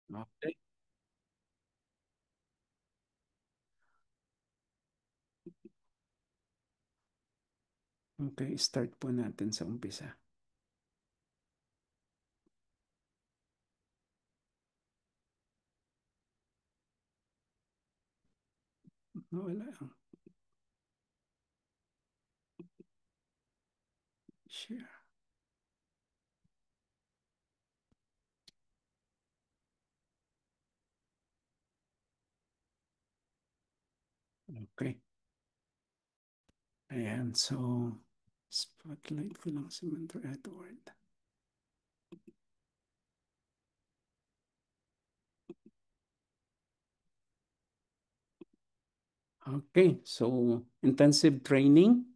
Okay. Okay, start po natin sa umpisa. Wala. Share. Okay. Ayan, so spotlight ko lang si Mentor Edward. Okay, so intensive training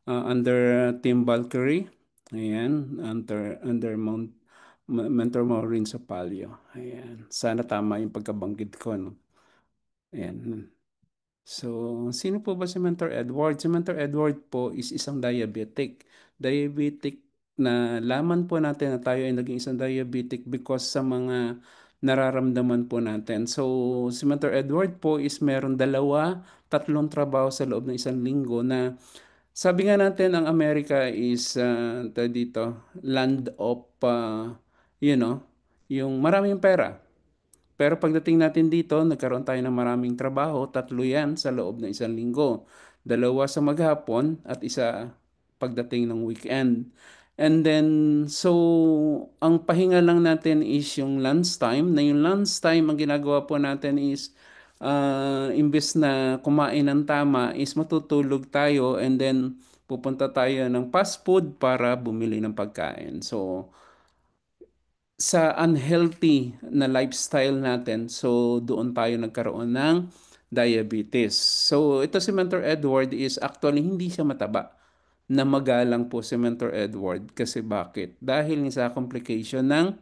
under Team Valkyrie. Ayan, under Mentor Maureen Sapalio. Ayan, sana tama yung pagkabanggit ko, no? Ayan. So, sino po ba si Mentor Edward? Si Mentor Edward po is isang diabetic. Diabetic na laman po natin na tayo ay naging isang diabetic because sa mga nararamdaman po natin. So, si Mentor Edward po is meron dalawa, tatlong trabaho sa loob ng isang linggo na sabi nga natin ang Amerika is dito, land of, yung maraming pera. Pero pagdating natin dito, nagkaroon tayo ng maraming trabaho, tatlo yan sa loob ng isang linggo. Dalawa sa maghapon at isa pagdating ng weekend. And then, so, ang pahinga lang natin is yung lunch time. Na yung lunch time, ang ginagawa po natin is, imbes na kumain ng tama, is matutulog tayo and then pupunta tayo ng fast food para bumili ng pagkain. So, sa unhealthy na lifestyle natin. So, doon tayo nagkaroon ng diabetes. So, ito si Mentor Edward is actually hindi siya mataba na magalang po si Mentor Edward. Kasi bakit? Dahil sa complication ng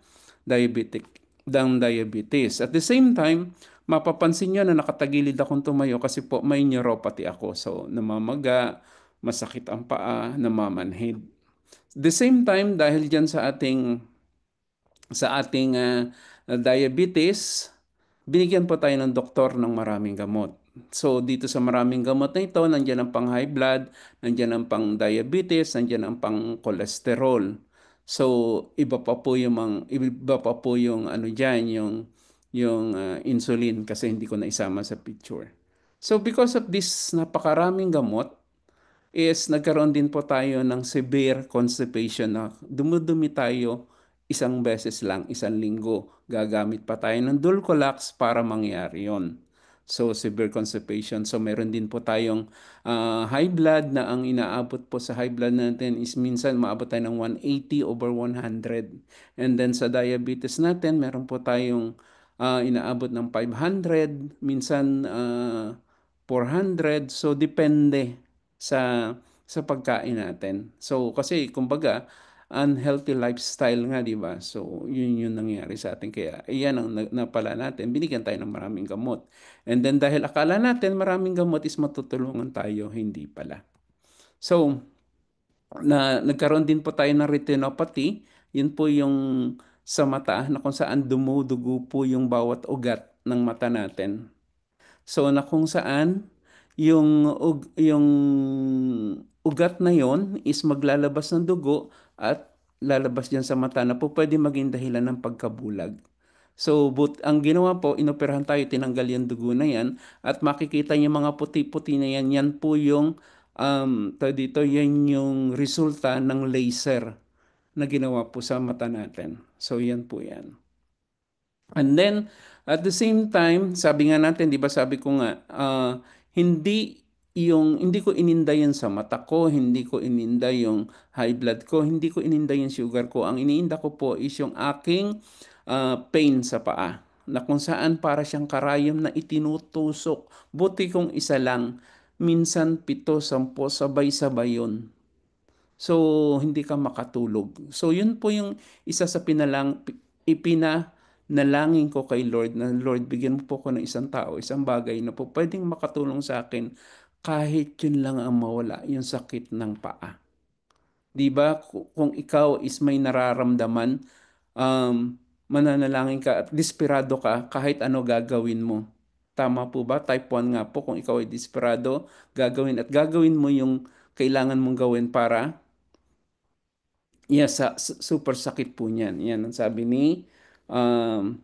diabetic, ng diabetes. At the same time, mapapansin nyo na nakatagilid akong tumayo kasi po may neuropathy ako. So, namamaga, masakit ang paa, namamanhid. The same time, dahil dyan sa ating diabetes, binigyan po tayo ng doktor ng maraming gamot. So dito sa maraming gamot na ito, nandiyan ang pang high blood, nandiyan ang pang diabetes, nandiyan ang pang cholesterol. So iba pa po yung ano diyan, yung insulin kasi hindi ko na isama sa picture. So because of this napakaraming gamot, is nagkaroon din po tayo ng severe constipation na dumudumi tayo isang beses lang, isang linggo. Gagamit pa tayo ng Dulcolax para mangyari yon. So, severe constipation. So, meron din po tayong high blood na ang inaabot po sa high blood natin is minsan maabot tayo ng 180 over 100. And then sa diabetes natin, meron po tayong inaabot ng 500, minsan 400. So, depende sa pagkain natin. So kasi kumbaga unhealthy lifestyle nga, 'di ba? So yun yung nangyari sa atin kaya iyan ang napala natin. Binigyan tayo ng maraming gamot. And then dahil akala natin maraming gamot is matutulungan tayo, hindi pala. So nagkaroon din po tayo ng retinopathy. Yun po yung sa mata na kung saan dumudugo po yung bawat ugat ng mata natin. So na kung saan yung ugat na yon is maglalabas ng dugo at lalabas diyan sa mata na po pwede maging dahilan ng pagkabulag. So, ang ginawa po, inoperahan tayo, tinanggal yung dugo na yan at makikita niyo mga puti-puti na yan, yan po yung dito, yan yung resulta ng laser na ginawa po sa mata natin. So, yan po yan. And then, at the same time, sabi nga natin, di ba sabi ko nga, hindi ko ininda yun sa mata ko, hindi ko ininda yung high blood ko, hindi ko ininda yung sugar ko. Ang iniinda ko po is yung aking pain sa paa na kung saan para siyang karayom na itinutusok. Buti kong isa lang, minsan 7, 10, sabay-sabay yun. So, hindi ka makatulog. So, yun po yung isa sa ipinanalangin ko kay Lord na Lord, bigyan mo po ko ng isang tao, isang bagay na po pwedeng makatulong sa akin kahit yun lang ang mawala, yung sakit ng paa. 'Di ba? Kung ikaw is may nararamdaman, um, mananalangin ka at desperado ka kahit ano gagawin mo. Tama po ba? Type 1 nga po, kung ikaw ay desperado, gagawin at gagawin mo yung kailangan mong gawin para, yes, super sakit po niyan. Yan ang sabi ni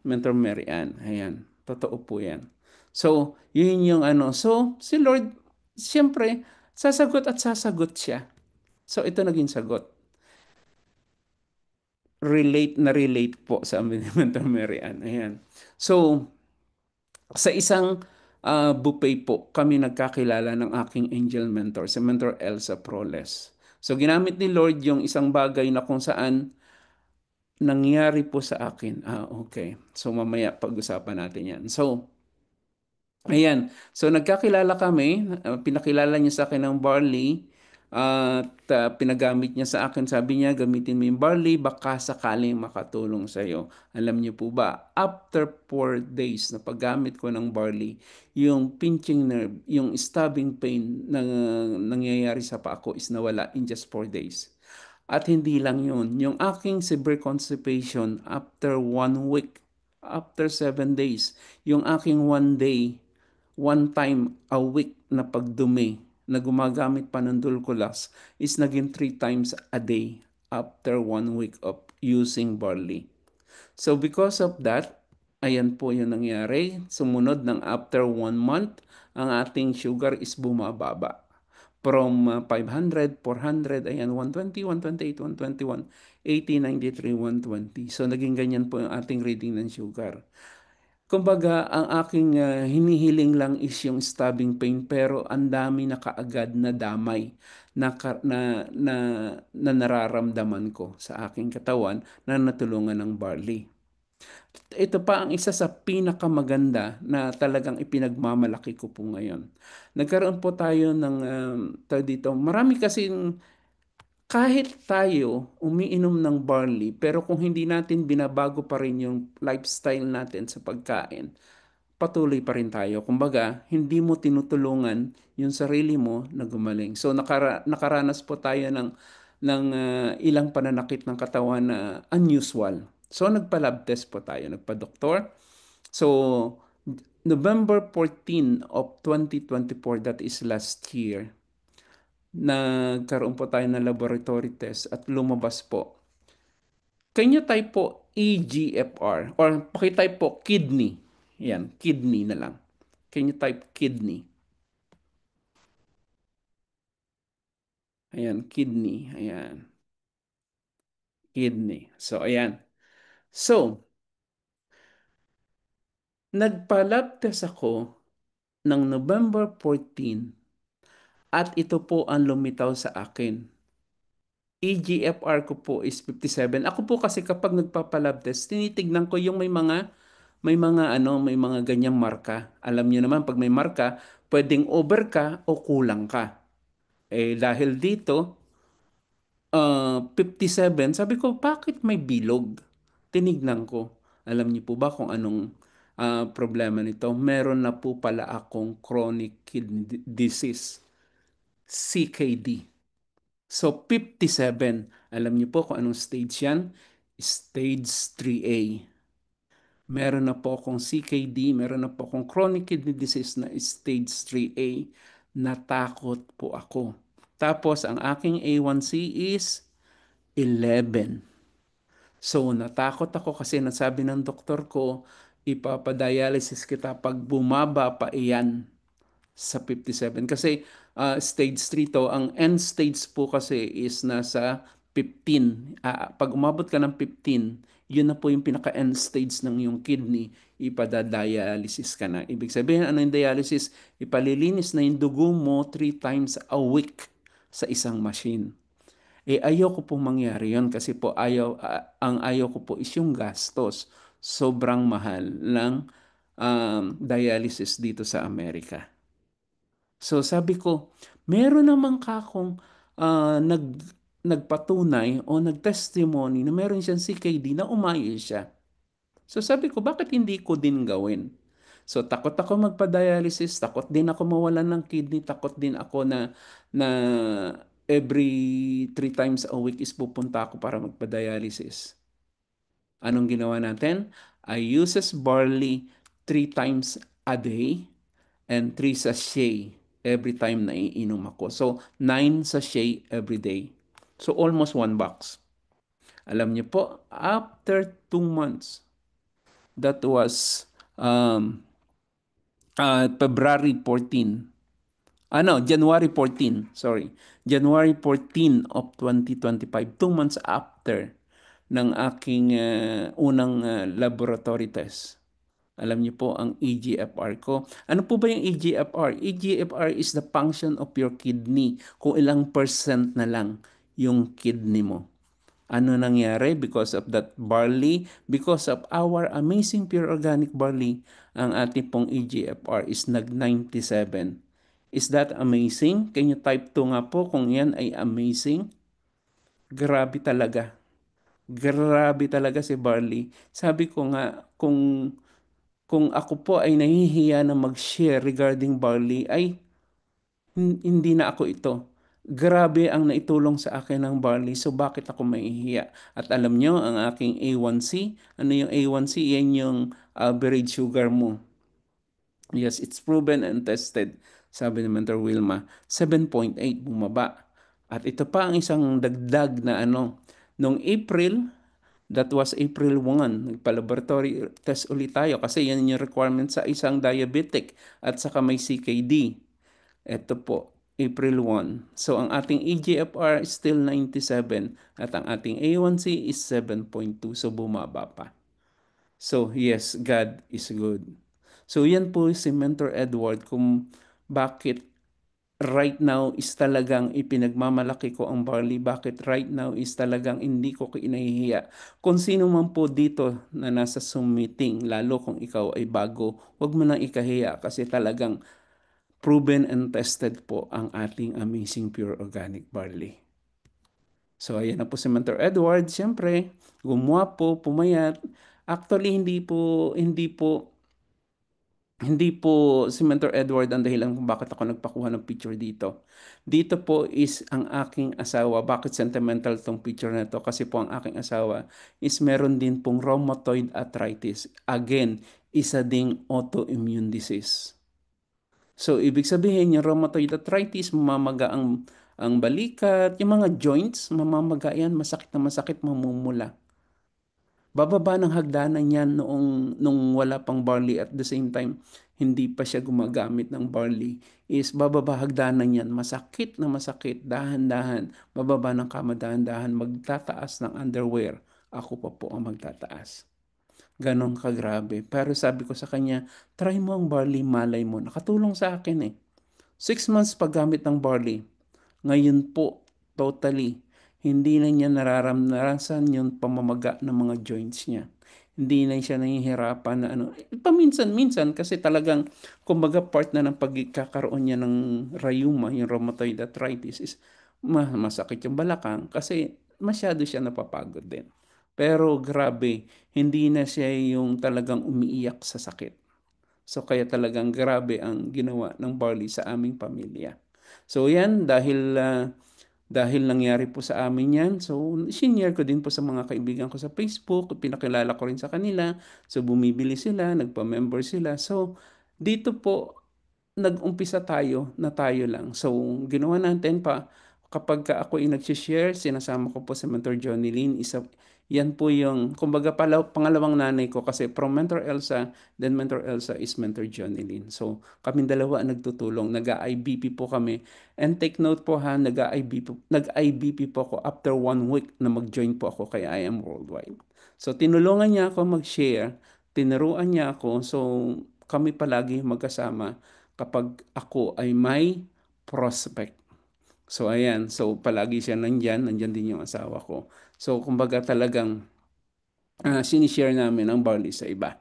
Mentor Mary Ann. Ayan, totoo po yan. So, yun yung ano. So, si Lord, siyempre, sasagot at sasagot siya. So, ito naging sagot. Relate po sa amin ni Mentor Mary Ann. Ayan. So, sa isang buffet po, kami nagkakilala ng aking angel mentor, si Mentor Elsa Proles. So, ginamit ni Lord yung isang bagay na kung saan nangyari po sa akin. Okay. So, mamaya pag-usapan natin yan. So, ayan. So nagkakilala kami, pinakilala niya sa akin ng barley at pinagamit niya sa akin. Sabi niya, gamitin mo yung barley, baka sakaling makatulong sa iyo. Alam niyo po ba, after 4 days na paggamit ko ng barley, yung pinching nerve, yung stabbing pain na nangyayari sa paa ko is nawala in just 4 days. At hindi lang yun, yung aking severe constipation after 1 week, after 7 days, yung aking 1 day, one time a week na pagdumi na gumagamit pa ng Dulcolax is naging 3 times a day after 1 week of using barley. So because of that, ayan po yung nangyari. Sumunod ng after 1 month, ang ating sugar is bumababa. From 500, 400, ayan, 120, 128, 121, 80, 93, 120. So naging ganyan po yung ating reading ng sugar. Kumbaga, ang aking hinihiling lang is yung stabbing pain pero ang dami na kaagad na damay na nararamdaman ko sa aking katawan na natulungan ng barley. Ito pa ang isa sa pinakamaganda na talagang ipinagmamalaki ko po ngayon. Nagkaroon po tayo ng tawag dito. Marami kasing kahit tayo umiinom ng barley, pero kung hindi natin binabago pa rin yung lifestyle natin sa pagkain, patuloy pa rin tayo. Kumbaga, hindi mo tinutulungan yung sarili mo na gumaling. So nakaranas po tayo ng ilang pananakit ng katawan na unusual. So nagpa-lab test po tayo, nagpa-doktor. So November 14 of 2024, that is last year, nagkaroon po tayo ng laboratory test at lumabas po. Can you type po EGFR or paki-type po kidney. Yan, kidney na lang. Can you type kidney? Ayan, kidney. Ayan, kidney. So, ayan. So, nagpa-lab test ako ng November 14 at ito po ang lumitaw sa akin. EGFR ko po is 57. Ako po kasi kapag nagpapalab test, tinitignan ko yung may mga ganyang marka. Alam niyo naman pag may marka, pwedeng over ka o kulang ka. Eh dahil dito, 57, sabi ko, bakit may bilog? Tinignan ko. Alam niyo po ba kung anong problema nito? Meron na po pala akong chronic kidney disease, CKD. So, 57. Alam niyo po kung anong stage yan? Stage 3A. Meron na po akong CKD, meron na po akong chronic kidney disease na stage 3A. Natakot po ako. Tapos, ang aking A1C is 11. So, natakot ako kasi nasabi ng doktor ko, ipapadialysis kita pag bumaba pa iyan sa 57. Kasi stage 3 to, ang end stage po kasi is nasa 15. Pag umabot ka ng 15, yun na po yung pinaka-end stage ng yung kidney, ipadadialysis ka na. Ibig sabihin, ano yung dialysis? Ipalilinis na yung dugo mo 3 times a week sa isang machine. Eh ayoko po mangyari yon kasi po ang ayaw ko po is yung gastos. Sobrang mahal ng dialysis dito sa Amerika. So sabi ko, meron naman kakong nagpatunay o nagtestimony na meron siyang CKD na umayos siya. So sabi ko, bakit hindi ko din gawin? So takot ako magpa-dialysis, takot din ako mawalan ng kidney, takot din ako na every 3 times a week is pupunta ako para magpa-dialysis. Anong ginawa natin? I uses barley 3 times a day and 3 sachet every time na iinom ako. So, 9 sachet every day. So, almost 1 box. Alam niyo po, after 2 months, that was um, February 14. January 14, sorry. January 14 of 2025, 2 months after ng aking unang laboratory test. Alam niyo po ang EGFR ko. Ano po ba yung EGFR? EGFR is the function of your kidney. Kung ilang percent na lang yung kidney mo. Ano nangyari because of that barley? Because of our amazing pure organic barley, ang ating pong EGFR is nag-97. Is that amazing? Can you type 2 nga po kung yan ay amazing? Grabe talaga. Grabe talaga si Barley. Sabi ko nga, kung ako po ay nahihiya na mag-share regarding Barley, ay hindi na ako ito. Grabe ang naitulong sa akin ng barley, so bakit ako mahihiya? At alam nyo, ang aking A1C, ano yung A1C? Yan yung average sugar mo. Yes, it's proven and tested, sabi ni Mentor Wilma, 7.8 bumaba. At ito pa ang isang dagdag na nung April, that was April 1, nagpa-laboratory test ulit tayo kasi yan yung requirement sa isang diabetic at saka may CKD. Ito po, April 1. So, ang ating eGFR is still 97 at ang ating A1C is 7.2. So, bumaba pa. So, yes, God is good. So, yan po si Mentor Edward kung bakit right now is talagang ipinagmamalaki ko ang barley. Bakit right now is talagang hindi ko kinahihiya. Kung sino man po dito na nasa Zoom meeting, lalo kung ikaw ay bago, huwag mo nang ikahiya kasi talagang proven and tested po ang ating amazing pure organic barley. So, ayan na po si Mentor Edward. Siyempre, gumawa po, pumayat. Actually, hindi po si Mentor Edward ang dahilan kung bakit ako nagpakuha ng picture dito. Dito po is ang aking asawa. Bakit sentimental tong picture na to? Kasi po ang aking asawa is meron din pong rheumatoid arthritis. Again, isa ding autoimmune disease. So, ibig sabihin, yung rheumatoid arthritis, mamamaga ang balikat, yung mga joints, mamamaga yan, masakit na masakit, mamumula. Bababa ng hagdanan yan nung wala pang barley at the same time, hindi pa siya gumagamit ng barley, is bababa hagdanan yan, masakit na masakit, dahan-dahan, bababa ng kama dahan-dahan, magtataas ng underwear. Ako pa po ang magtataas. Ganon kagrabe. Pero sabi ko sa kanya, try mo ang barley, malay mo. Nakatulong sa akin eh. 6 months paggamit ng barley. Ngayon po, totally, hindi na niya nararamdaman yung pamamaga ng mga joints niya. Hindi na siya nahihirapan na paminsan-minsan kasi talagang, kumbaga part na ng pagkakaroon niya ng rheuma, yung rheumatoid arthritis is masakit yung balakang kasi masyado siya napapagod din. Pero grabe, hindi na siya yung talagang umiiyak sa sakit. So kaya talagang grabe ang ginawa ng barley sa aming pamilya. So yan, dahil nangyari po sa amin yan, so senior ko din po sa mga kaibigan ko sa Facebook, pinakilala ko rin sa kanila, so bumibili sila, nagpa-member sila. So dito po, nag-umpisa tayo na tayo lang. So ginawa natin pa, kapag ako ay nag-share, sinasama ko po si Mentor Johnny Lynn, yan po yung, kumbaga pangalawang nanay ko kasi from Mentor Elsa, then Mentor Elsa is Mentor Johnny Lynn. So, kami dalawa nagtutulong, nag-IBP po kami. And take note po ha, nag-IBP po ako after 1 week na mag-join po ako kay I Am Worldwide. So, tinulungan niya ako mag-share, tinuruan niya ako, so kami palagi magkasama kapag ako ay may prospect. So, ayan. So, palagi siya nandyan din yung asawa ko. So, kumbaga talagang sinishare namin ang barley sa iba.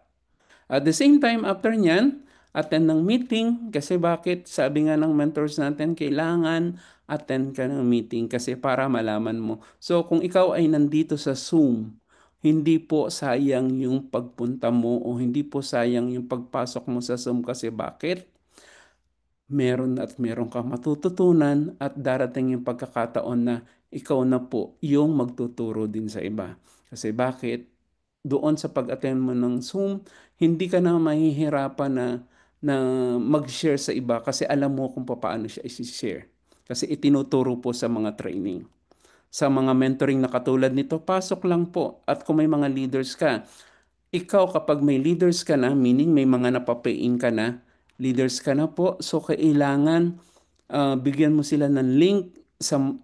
At the same time, after nyan, attend ng meeting. Kasi bakit? Sabi nga ng mentors natin, kailangan attend ka ng meeting kasi para malaman mo. So, kung ikaw ay nandito sa Zoom, hindi po sayang yung pagpunta mo o hindi po sayang yung pagpasok mo sa Zoom kasi bakit? Meron at meron kang matututunan at darating yung pagkakataon na ikaw na po yung magtuturo din sa iba. Kasi bakit? doon sa pag-attend mo ng Zoom, hindi ka na mahihirapan na mag-share sa iba kasi alam mo kung paano siya i-share. Kasi itinuturo po sa mga training. Sa mga mentoring na katulad nito, pasok lang po. At kung may mga leaders ka, ikaw kapag may leaders ka na, meaning may mga napapain ka na, leaders ka na po, so kailangan bigyan mo sila ng link,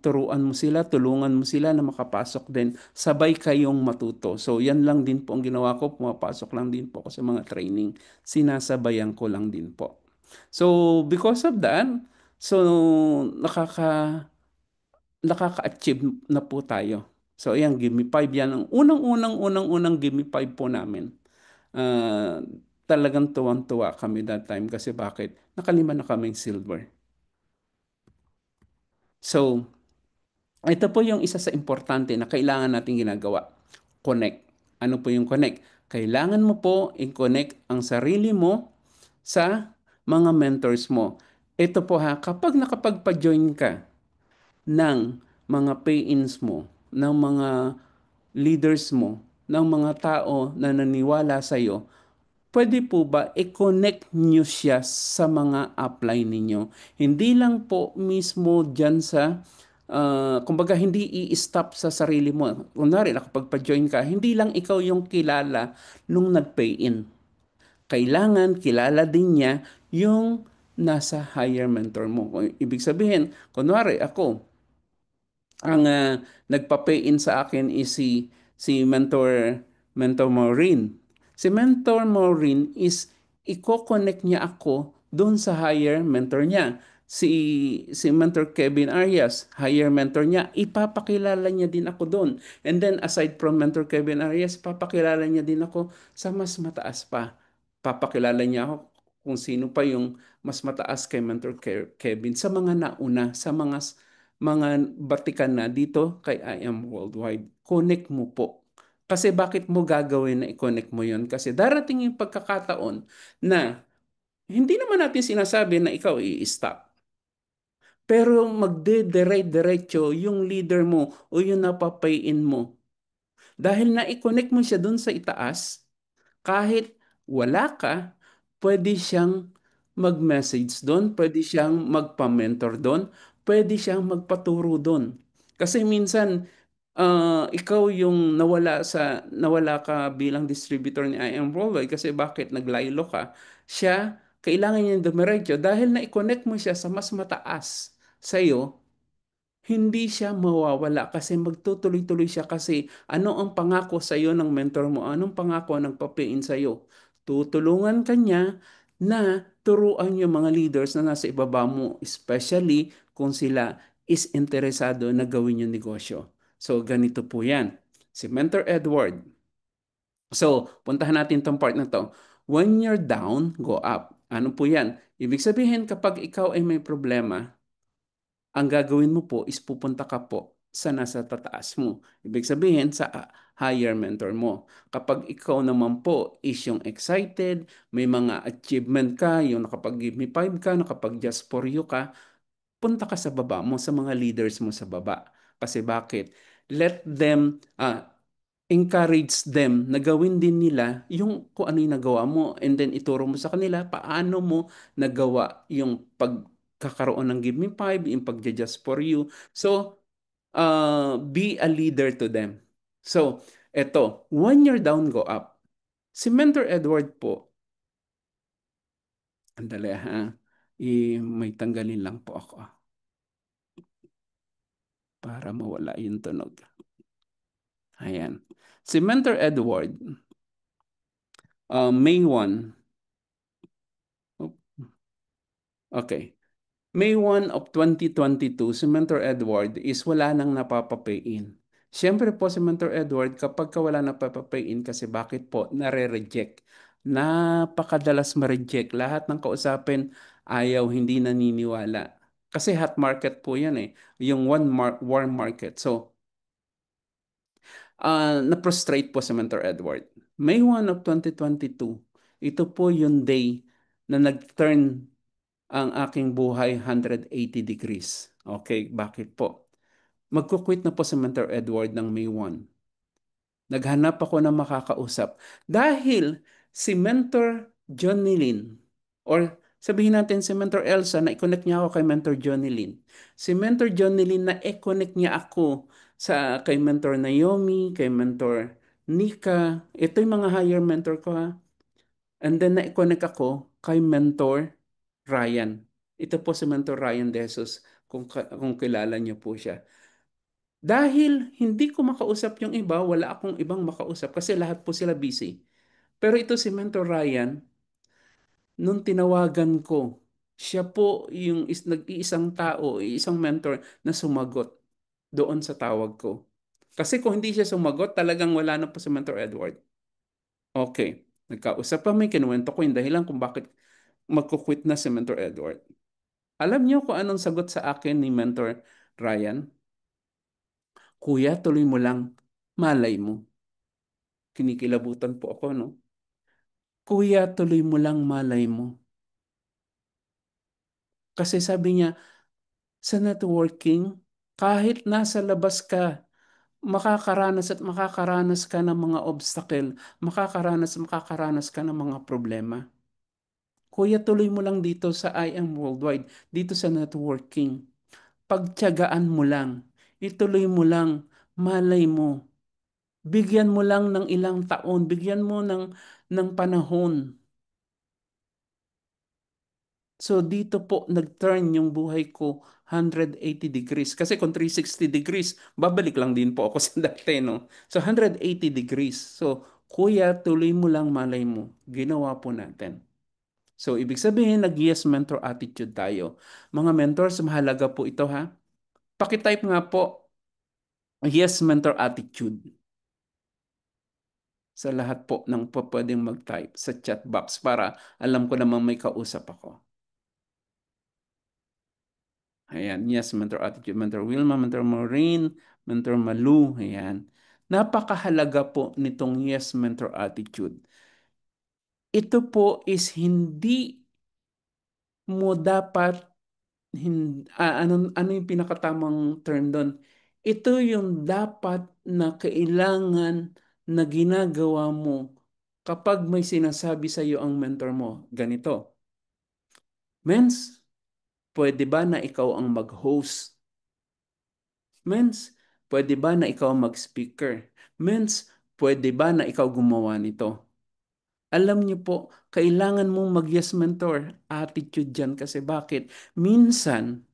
turuan mo sila, tulungan mo sila na makapasok din. Sabay kayong matuto. So yan lang din po ang ginawa ko, pumapasok lang din po ako sa mga training. Sinasabayan ko lang din po. So because of that, so nakaka-achieve na po tayo. So ayan, Give Me Five yan. Ang unang-unang Give Me Five po namin. Ah, Talagang tuwang-tuwa kami that time kasi bakit? Nakalima na kaming silver. So, ito po yung isa sa importante na kailangan nating ginagawa. Connect. Ano po yung connect? Kailangan mo po i-connect ang sarili mo sa mga mentors mo. Ito po ha, kapag nakapagpa-join ka ng mga pay-ins mo, ng mga leaders mo, ng mga tao na naniwala sa iyo, pwede po ba i-connect nyo siya sa mga upline ninyo? Hindi lang po mismo dyan sa, kumbaga hindi i-stop sa sarili mo. Kunwari, nakapagpa-join ka, hindi lang ikaw yung kilala nung nag-pay-in. Kailangan kilala din niya yung nasa higher mentor mo. Ibig sabihin, kunwari ako, ang nagpa-pay-in sa akin is si Mentor Maureen. Si Mentor Maureen is i-connect niya ako doon sa higher mentor niya. Si Mentor Kevin Arias, higher mentor niya, ipapakilala niya din ako doon. And then aside from Mentor Kevin Arias, papakilala niya din ako sa mas mataas pa. Papakilala niya ako kung sino pa yung mas mataas kay Mentor Kevin sa mga nauna, sa mga batikan na dito kay I Am Worldwide. Connect mo po. Kasi bakit mo gagawin na i-connect mo yon? Kasi darating yung pagkakataon na hindi naman natin sinasabi na ikaw i-stop. Pero magde-diretso yung leader mo o yung napapayin mo. Dahil na-connect mo siya dun sa itaas, kahit wala ka, pwede siyang mag-message doon, pwede siyang magpa-mentor doon, pwede siyang magpaturo doon. Kasi minsan, ikaw yung nawala ka bilang distributor ni I Am Worldwide kasi bakit naglaylo ka? Siya, kailangan niya dumiretso dahil na-connect mo siya sa mas mataas sa'yo, hindi siya mawawala kasi magtutuloy-tuloy siya kasi ano ang pangako sa iyo ng mentor mo? Anong pangako ng papiin sa iyo? Tutulungan kanya na turuan yung mga leaders na nasa ibaba mo, especially kung sila is interesado na gawin yung negosyo. So, ganito po yan. Si Mentor Edward. So, puntahan natin tong part na to. When you're down, go up. Ano po yan? Ibig sabihin, kapag ikaw ay may problema, ang gagawin mo po is pupunta ka po sa nasa tataas mo. Ibig sabihin sa higher mentor mo. Kapag ikaw naman po is yung excited, may mga achievement ka, yung nakapag-give me five ka, nakapag-just for you ka, punta ka sa baba mo, sa mga leaders mo sa baba. Kasi bakit? Let them, encourage them na gawin din nila yung kung ano yung nagawa mo and then ituro mo sa kanila paano mo nagawa yung pagkakaroon ng Give Me Five, yung pagja-just for you. So, be a leader to them. So, eto, when you're down, go up. Si Mentor Edward po, andali ha, may tanggalin lang po ako para mawala yung tunog. Ayan. Si Mentor Edward, May 1, okay. May 1 of 2022, si Mentor Edward is wala nang napapapay-in. Siyempre po si Mentor Edward, kapag ka wala napapapay-in, kasi bakit po? Nare-reject. Napakadalas ma-reject. Lahat ng kausapin, ayaw, hindi naniniwala. Kasi hot market po yan eh. Yung warm market. So, na-prostrate po si Mentor Edward. May 1 of 2022, ito po yung day na nag-turn ang aking buhay 180 degrees. Okay, bakit po? Magkukwit na po si Mentor Edward ng May 1. Naghanap ako ng makakausap. Dahil si Mentor Jonilyn, or sabihin natin si Mentor Elsa, na i-connect niya ako kay Mentor Jonilyn. Si Mentor Jonilyn na i-connect niya ako kay Mentor Naomi, kay Mentor Nika. Ito yung mga higher mentor ko ha. And then na-connect ako kay Mentor Ryan. Ito po si Mentor Ryan De Jesus, kung kilala niyo po siya. Dahil hindi ko makausap yung iba, wala akong ibang makausap kasi lahat po sila busy. Pero ito si Mentor Ryan, nung tinawagan ko, siya po yung nag-iisang tao, isang mentor na sumagot doon sa tawag ko. Kasi kung hindi siya sumagot, talagang wala na po si Mentor Edward. Okay. Nagkausap kami, kinuwento ko yung dahilan kung bakit magkukwit na si Mentor Edward. Alam niyo kung anong sagot sa akin ni Mentor Ryan? Kuya, tuloy mo lang. Malay mo. Kinikilabutan po ako, no? Kuya, tuloy mo lang, malay mo. Kasi sabi niya, sa networking, kahit nasa labas ka, makakaranas at makakaranas ka ng mga obstacle, makakaranas ka ng mga problema. Kuya, tuloy mo lang dito sa I Am Worldwide, dito sa networking. Pagtiyagaan mo lang, ituloy mo lang, malay mo. Bigyan mo lang ng ilang taon, bigyan mo ng panahon. So dito po nag-turn yung buhay ko 180 degrees. Kasi kung 360 degrees, babalik lang din po ako sa dati, no? So 180 degrees. So, kuya, tuloy mo lang, malay mo. Ginawa po natin. So, ibig sabihin, nag-yes mentor attitude tayo. Mga mentors, mahalaga po ito ha. Pakitype nga po, yes mentor attitude sa lahat po ng pwedeng mag-type sa chat box para alam ko namang may kausap ako. Ayan, yes, mentor attitude, mentor Wilma, mentor Maureen, mentor Malu, ayan. Napakahalaga po nitong yes, mentor attitude. Ito po is hindi mo dapat, ano yung pinakatamang term doon? Ito yung dapat na kailangan na ginagawa mo kapag may sinasabi sa iyo ang mentor mo. Ganito, Mens, pwede ba na ikaw ang mag-host? Mens, pwede ba na ikaw mag-speaker? Mens, pwede ba na ikaw gumawa nito? Alam niyo po, kailangan mong mag-yes mentor attitude dyan kasi bakit? Minsan,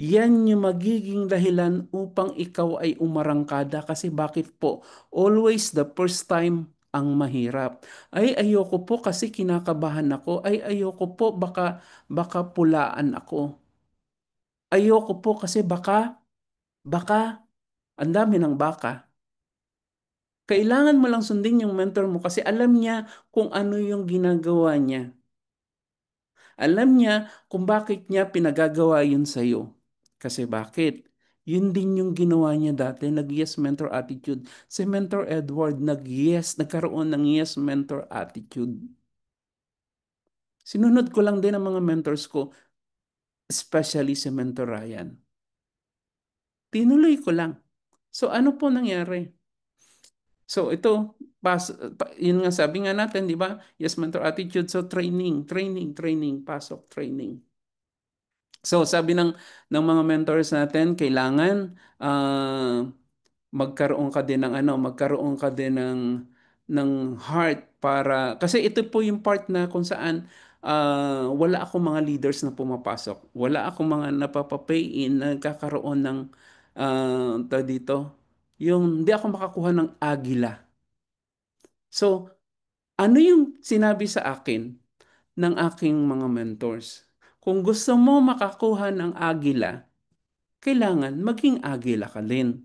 yan yung magiging dahilan upang ikaw ay umarangkada kasi bakit po? Always the first time ang mahirap. Ay, ayoko po kasi kinakabahan ako. Ay, ayoko po baka pulaan ako. Ayoko po kasi baka ang dami ng baka. Kailangan mo lang sundin yung mentor mo kasi alam niya kung ano yung ginagawa niya. Alam niya kung bakit niya pinagagawa yun sa'yo. Kasi bakit? Yun din yung ginawa niya dati, nag-yes mentor attitude. Si Mentor Edward nag-yes, nagkaroon ng yes mentor attitude. Sinunod ko lang din ang mga mentors ko, especially si Mentor Ryan. Tinuloy ko lang. So ano po nangyari? So ito, yun nga sabi nga natin, di ba? Yes, mentor attitude. So training, pasok, training. So sabi ng mga mentors natin, kailangan magkaroon ka din ng magkaroon ka din ng heart para kasi ito po yung part na kung saan wala akong mga leaders na pumapasok. Wala akong mga napapapay in na nagkakaroon ng dito, yung hindi ako makakuha ng agila. So, ano yung sinabi sa akin ng aking mga mentors? Kung gusto mo makakuha ng agila, kailangan maging agila ka din.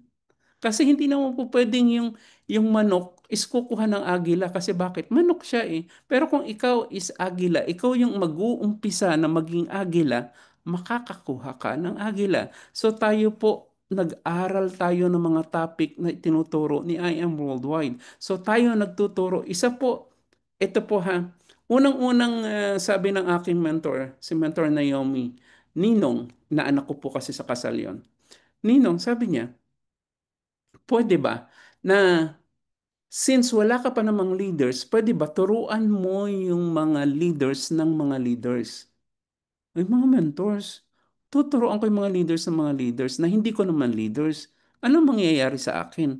Kasi hindi naman po pwedeng yung manok is kukuha ng agila kasi bakit? Manok siya eh. Pero kung ikaw is agila, ikaw yung mag-uumpisa na maging agila, makakakuha ka ng agila. So tayo po, nag-aral tayo ng mga topic na tinuturo ni I Am Worldwide. So tayo nagtuturo. Isa po, ito po ha, unang-unang sabi ng aking mentor, si Mentor Naomi, Ninong, na anak ko po kasi sa kasal yon. Ninong, sabi niya, pwede ba na since wala ka pa namang leaders, pwede ba turuan mo yung mga leaders ng mga leaders? Ay, mga mentors. Tuturuan ko yung mga leaders ng mga leaders na hindi ko naman leaders. Anong mangyayari sa akin?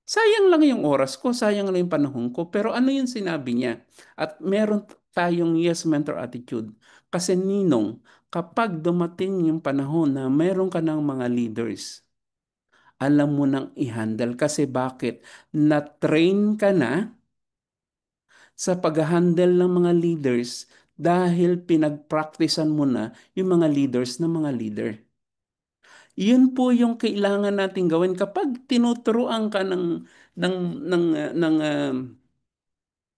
Sayang lang yung oras ko, sayang lang yung panahon ko, pero ano yung sinabi niya? At meron tayong yes mentor attitude. Kasi ninong, kapag dumating yung panahon na meron ka ng mga leaders, alam mo nang i-handle. Kasi bakit? Na-train ka na sa pag-handle ng mga leaders dahil pinag-practicean mo na yung mga leaders ng mga leader. Yun po yung kailangan nating gawin kapag tinuturuan ka ng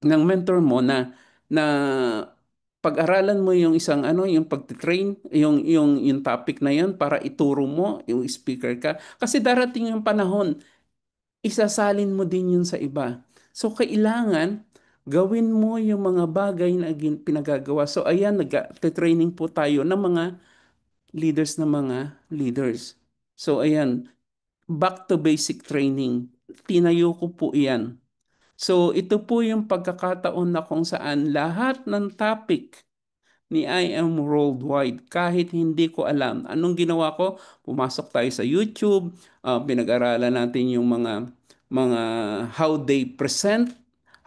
ng mentor mo na pag-aralan mo yung isang ano, yung pag-train, yung topic na yan para ituro mo, yung speaker ka. Kasi darating yung panahon, isasalin mo din yun sa iba. So kailangan gawin mo yung mga bagay na pinagagawa. So ayan, nag-training po tayo ng mga leaders ng mga leaders. So ayan, back to basic training. Tinayo ko po iyan. So ito po yung pagkakataon na kung saan lahat ng topic ni I Am Worldwide kahit hindi ko alam. Anong ginawa ko? Pumasok tayo sa YouTube, pinag-aralan natin yung mga how they present,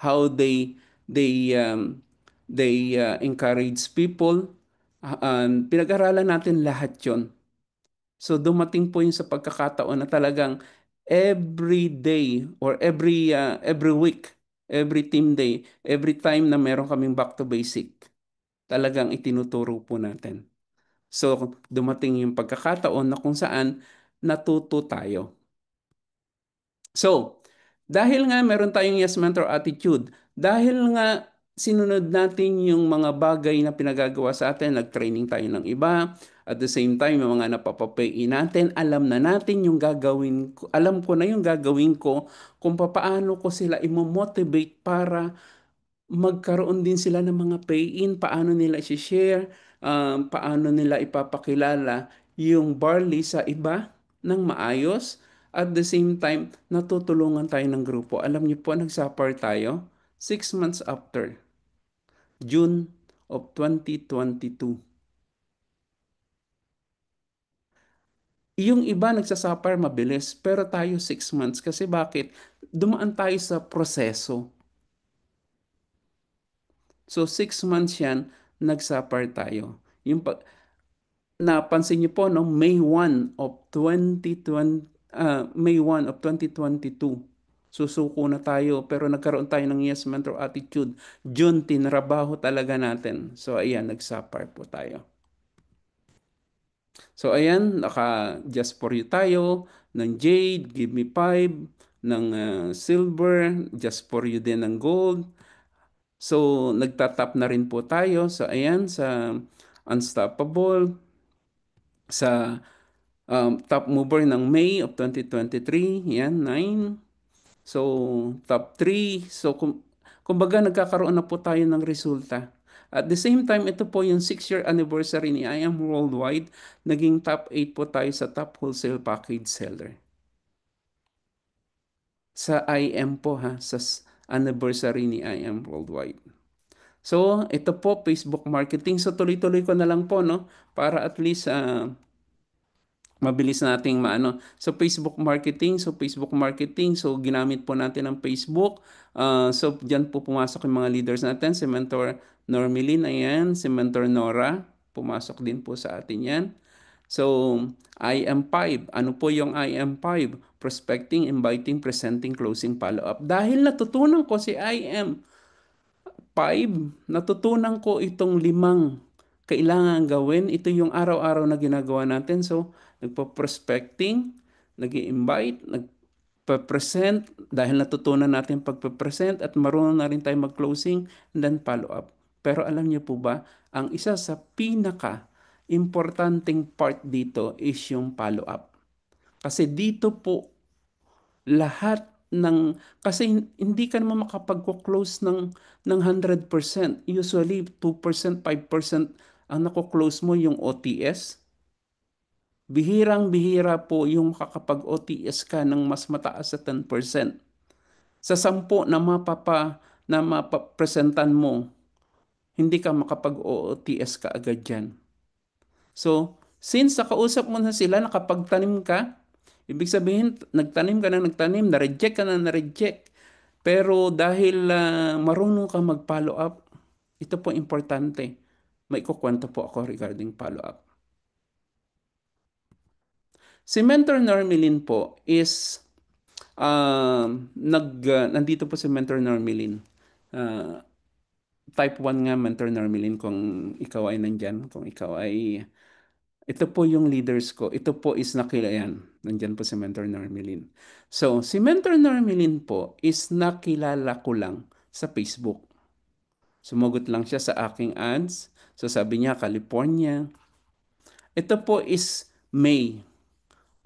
how they encourage people. Pinag-aralan natin lahat 'yon. So dumating po yun sa pagkakataon na talagang every day or every week, every team day, every time na meron kaming back to basic, talagang itinuturo po natin. So dumating yung pagkakataon na kung saan natuto tayo. So, dahil nga meron tayong yes mentor attitude, dahil nga sinunod natin yung mga bagay na pinagagawa sa atin, nag-training tayo ng iba, at the same time, yung mga napapapayin natin, alam na natin yung gagawin ko, alam ko na yung gagawin ko kung paano ko sila imo-motivate para magkaroon din sila ng mga pay-in, paano nila i-share, paano nila ipapakilala yung barley sa iba ng maayos. At the same time, natutulungan tayo ng grupo. Alam niyo po, nagsapar tayo 6 months after, June of 2022. Yung iba nagsasapar mabilis, pero tayo 6 months. Kasi bakit? Dumaan tayo sa proseso. So 6 months yan, nagsapar tayo. Yung napansin niyo po, no, May 1 of 2022, susuko na tayo pero nagkaroon tayo ng yes mentor attitude. June, tinrabaho talaga natin. So ayan, nagsapar po tayo. So ayan, naka Just For You tayo, ng Jade, Give Me 5, ng Silver, Just For You din ng Gold. So nagtatap na rin po tayo. So ayan, sa Unstoppable, sa top mover ng May of 2023, yan, 9. So, top 3. So, kumbaga nagkakaroon na po tayo ng resulta. At the same time, ito po yung 6-year anniversary ni I Am Worldwide. Naging top 8 po tayo sa top wholesale package seller. Sa IM po ha, sa anniversary ni I Am Worldwide. So, ito po, Facebook marketing. So, tuloy-tuloy ko na lang po, no? Para at least mabilis nating maano. So ginamit po natin ang Facebook. So diyan po pumasok yung mga leaders natin, si Mentor Normilin, ayan, si Mentor Nora, pumasok din po sa atin yan. So, IM5. Ano po yung IM5? Prospecting, inviting, presenting, closing, follow-up. Dahil natutunan ko si IM5, natutunan ko itong 5 kailangan gawin. Ito yung araw-araw na ginagawa natin. So, nagpo-prospecting, nag-i-invite, nagpa-present, dahil natutunan natin pagpa-present at marunong na rin tayo mag-closing, and then follow-up. Pero alam niyo po ba, ang isa sa pinaka-importanting part dito is yung follow-up. Kasi dito po lahat kasi hindi ka naman makapag-close ng 100%. Usually 2%, 5% ang nako-close mo yung OTS. Bihirang-bihira po yung makakapag-OTS ka ng mas mataas sa 10%. Sa 10 na mapapresentan mo, hindi ka makapag-OOTS ka agad dyan. So, since nakausap mo na sila, nakapagtanim ka, ibig sabihin, nagtanim ka na nagtanim, na-reject ka na na-reject. Pero dahil marunong ka mag-follow up, ito po importante. May kukwento po ako regarding follow up. Si Mentor Normilin po is nandito po si Mentor Normilin. Uh, Type 1 nga Mentor Normilin kung ikaw ay nandyan, kung ikaw ay ito po yung leaders ko. Ito po is nakilayan. Nandyan po si Mentor Normilin. So, si Mentor Normilin po is nakilala ko lang sa Facebook. Sumugot lang siya sa aking ads. So, sabi niya, California. Ito po is May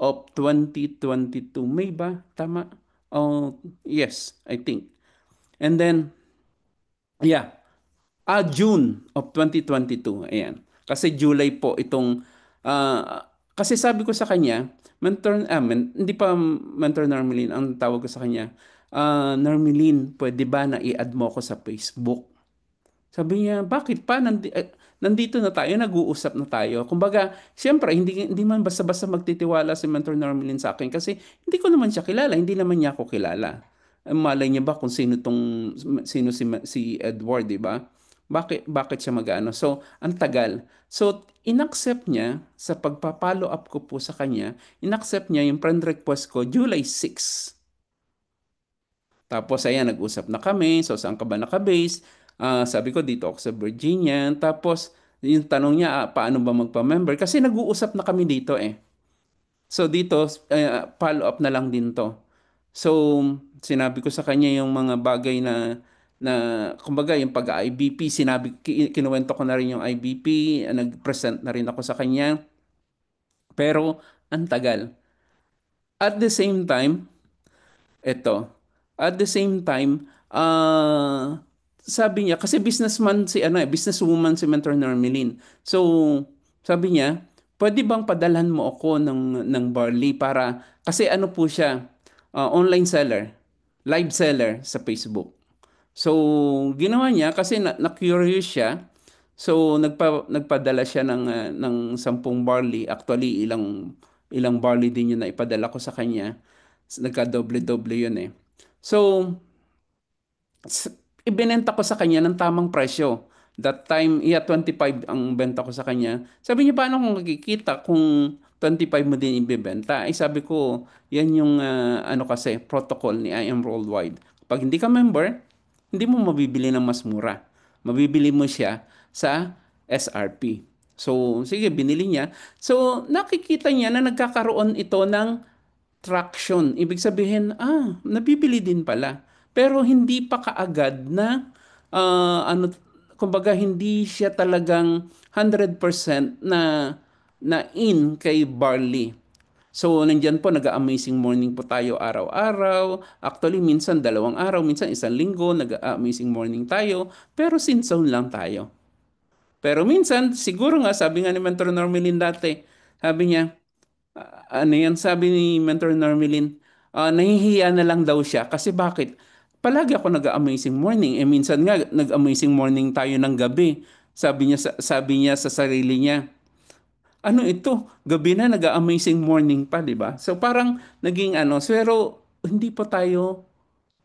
of 2022. May ba? Tama? Oh, yes, I think. And then, yeah, June of 2022. Ayan. Kasi July po itong, kasi sabi ko sa kanya, hindi pa mentor Normelin, ang tawag ko sa kanya, Normelin, pwede ba na i-add mo ako sa Facebook? Sabi niya, bakit pa? Nandito na tayo, nag-uusap na tayo. Kumbaga, siyempre, hindi man basta-basta magtitiwala si Mentor Normelin sa akin kasi hindi ko naman siya kilala, hindi naman niya ako kilala. Malay niya ba kung sino si Edward, di ba? Bakit siya mag-ano? So, ang tagal. So, inaccept niya sa pagpa-follow up ko po sa kanya, inaccept niya yung friend request ko July 6. Tapos ayan, nag-usap na kami. So, saan ka ba naka-base? Sabi ko, dito ako sa Virginia. Tapos, yung tanong niya, paano ba magpa-member? Kasi nag-uusap na kami dito eh. So, dito, follow up na lang din to. So, sinabi ko sa kanya yung mga bagay na kumbaga, yung pag-IBP, kinuwento ko na rin yung IBP, nag-present na rin ako sa kanya. Pero, ang tagal. At the same time, eto. At the same time, sabi niya, kasi businessman si businesswoman si Mentor Normelin. So, sabi niya, pwede bang padalhan mo ako ng barley para, kasi ano po siya, online seller, live seller sa Facebook. So, ginawa niya kasi na-curious siya. So, nagpadala siya ng 10 barley. Actually, ilang barley din yun na ipadala ko sa kanya. Nagka-doble-doble yun eh. So, s- ibinenta ko sa kanya ng tamang presyo. That time, 25 ang benta ko sa kanya. Sabi niya, paano kung nakikita kung 25 mo din ibibenta? Eh sabi ko, yan yung ano kasi, protocol ni I Am Worldwide. Pag hindi ka member, hindi mo mabibili ng mas mura. Mabibili mo siya sa SRP. So, sige, binili niya. So, nakikita niya na nagkakaroon ito ng traction. Ibig sabihin, nabibili din pala. Pero hindi pa kaagad na, kumbaga hindi siya talagang 100% na in kay barley. So, nandyan po, nag-amazing morning po tayo araw-araw. Actually, minsan 2 araw, minsan 1 linggo, nag-amazing morning tayo. Pero sin-zone lang tayo. Pero minsan, siguro nga, sabi nga ni Mentor Normelin dati, sabi niya, ano yan, sabi ni Mentor Normelin, nahihiya na lang daw siya kasi bakit? Palagi ako nag-amazing morning. Eh minsan nga nag-amazing morning tayo ng gabi. Sabi niya sa sarili niya, ano ito? Gabi na nag-amazing morning pa, 'di ba? So parang naging ano, pero hindi pa tayo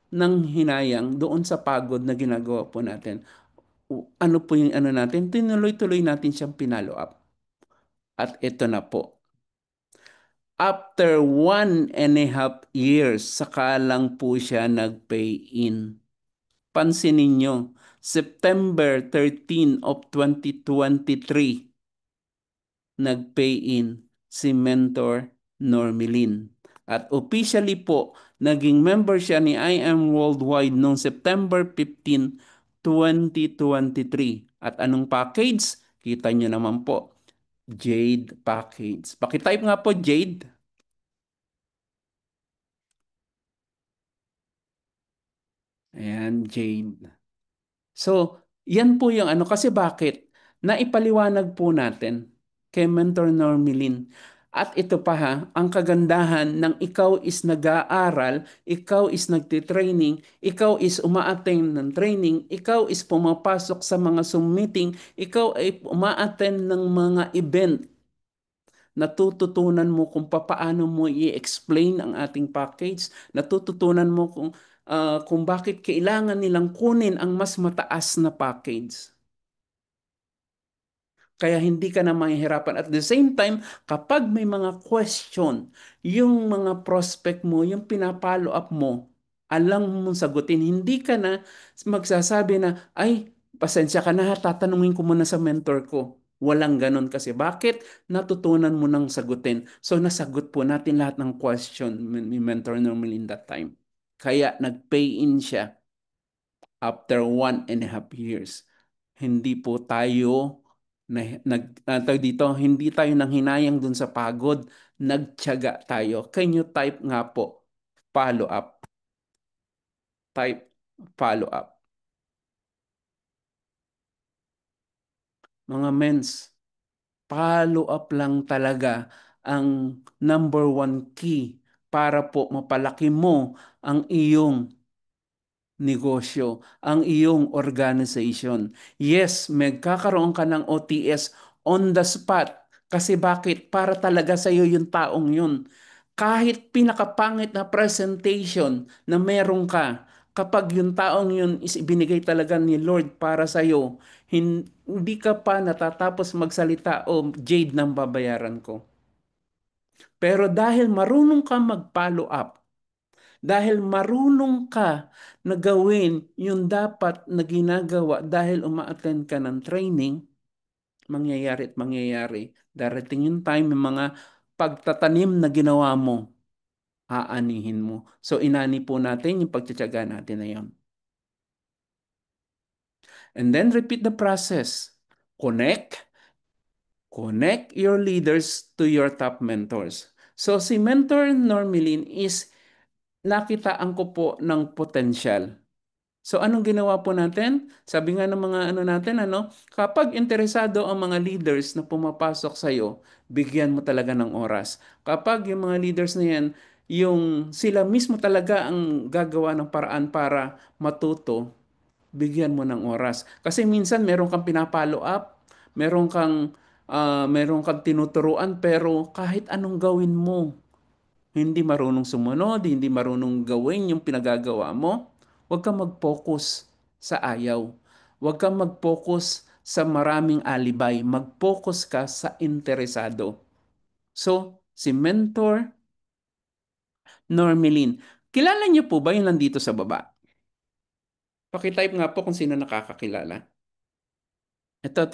nang hinayang doon sa pagod na ginagawa po natin. Ano po yung ano natin? Tinuloy-tuloy natin siyang pinalo up. At ito na po. After 1.5 years, saka lang po siya nag-pay in. Pansinin nyo, September 13 of 2023, nag-pay in si Mentor Normilin. At officially po, naging member siya ni I Am Worldwide noong September 15, 2023. At anong package? Kita nyo naman po, Jade Package. Pakitype nga po, Jade. Ayan, Jade. So, yan po yung ano. Kasi bakit? Naipaliwanag po natin kay Mentor Normilin. At ito pa ha, ang kagandahan ng ikaw is nag-aaral, ikaw is nagtitraining, ikaw is uma-attend ng training, ikaw is pumapasok sa mga Zoom meeting, ikaw ay uma-attend ng mga event, natututunan mo kung paano mo i-explain ang ating package, natututunan mo kung bakit kailangan nilang kunin ang mas mataas na package. Kaya hindi ka na mahihirapan. At the same time, kapag may mga question, yung mga prospect mo, yung pinapollow up mo, alam mong sagutin. Hindi ka na magsasabi na, ay, pasensya ka na ha, tatanungin ko muna sa mentor ko. Walang ganon kasi. Bakit? Natutunan mo nang sagutin. So, nasagot po natin lahat ng question ni mentor normally in that time. Kaya nag-pay in siya after 1.5 years. Hindi po tayo tawag dito, hindi tayo nanghinayang dun sa pagod, nagtiyaga tayo. Can you type nga po, follow up, type follow up. Mga mens, follow up lang talaga ang number one key para po mapalaki mo ang iyong negosyo, ang iyong organization. Yes, magkakaroon ka ng OTS on the spot. Kasi bakit? Para talaga sa iyo yung taong yun. Kahit pinakapangit na presentation na meron ka, kapag yung taong yun is ibinigay talaga ni Lord para sa iyo, hindi ka pa natatapos magsalita, o Jade nang babayaran ko. Pero dahil marunong ka mag-follow up, dahil marunong ka na gawin yung dapat na ginagawa dahil uma-attend ka ng training, mangyayari at mangyayari. Darating yung time, yung mga pagtatanim na ginawa mo, aanihin mo. So, inani po natin yung pagtsatsaga natin na yun. And then, repeat the process. Connect. Connect your leaders to your top mentors. So, si Mentor Normilin is nakitaan ko po ng potential. So anong ginawa po natin? Sabi nga ng mga ano natin, kapag interesado ang mga leaders na pumapasok sa iyo, bigyan mo talaga ng oras. Kapag yung mga leaders na yan, yung sila mismo talaga ang gagawa ng paraan para matuto, bigyan mo ng oras. Kasi minsan meron kang pinapollow up, meron kang tinuturuan, pero kahit anong gawin mo, hindi marunong sumunod, hindi marunong gawin yung pinagagawa mo, huwag kang mag-focus sa ayaw. Huwag kang mag-focus sa maraming alibay. Mag-focus ka sa interesado. So, si Mentor Normelin, kilala niyo po ba yung nandito sa baba? Pakitype nga po kung sino nakakakilala. Ito.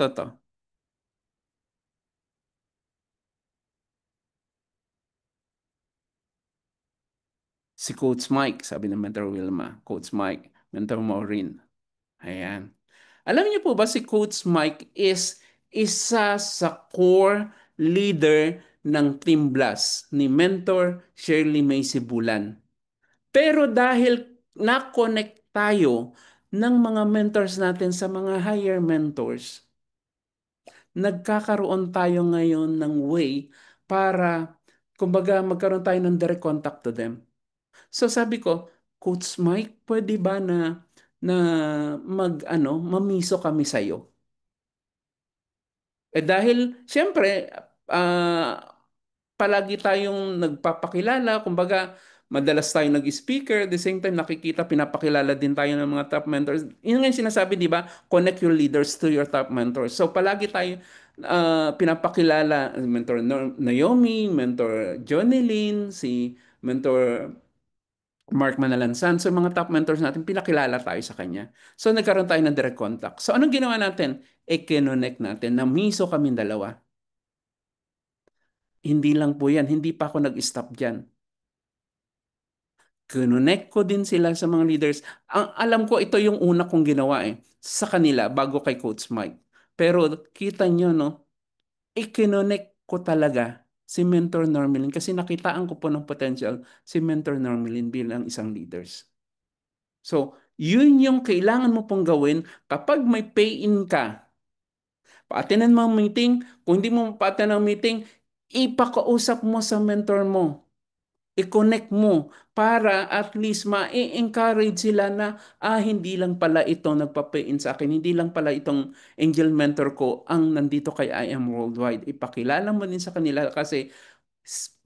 Si Coach Mike, sabi ng Mentor Wilma. Coach Mike, Mentor Maureen. Ayan. Alam niyo po ba si Coach Mike is isa sa core leader ng Team Blast ni Mentor Shirley May Sibulan. Pero dahil na-connect tayo ng mga mentors natin sa mga higher mentors, nagkakaroon tayo ngayon ng way para, kumbaga, magkaroon tayo ng direct contact to them. So sabi ko, Coach Mike, pwede ba na mamiso kami sa iyo? Dahil siyempre, ah, palagi tayong nagpapakilala, kumbaga madalas tayo nag-speaker, the same time nakikita, pinapakilala din tayo ng mga top mentors. Yun nga yung sinasabi, di ba? Connect your leaders to your top mentors. So palagi tayo pinapakilala, Mentor Naomi, Mentor Jonelyn, si Mentor Mark Manalansan. So mga top mentors natin, pinakilala tayo sa kanya. So nagkaroon tayo ng direct contact. So anong ginawa natin? Kinonect natin. Namiso kami dalawa. Hindi lang po yan. Hindi pa ako nag-stop dyan. Kinonect ko din sila sa mga leaders. Alam ko ito yung una kong ginawa sa kanila bago kay Coach Mike. Pero kita nyo, no? Kinonect ko talaga si Mentor Normalin kasi nakitaan ko po ng potential si Mentor Normalin bilang isang leaders. So, yun yung kailangan mo pong gawin kapag may pay-in ka. Pa-attend mo ang meeting. Kung hindi mo pa-attend ang meeting, ipakausap mo sa mentor mo, i-connect mo para at least ma-encourage sila na hindi lang pala ito nagpapain sa akin, hindi lang pala itong angel mentor ko ang nandito kay I Am Worldwide. Ipakilala mo din sa kanila kasi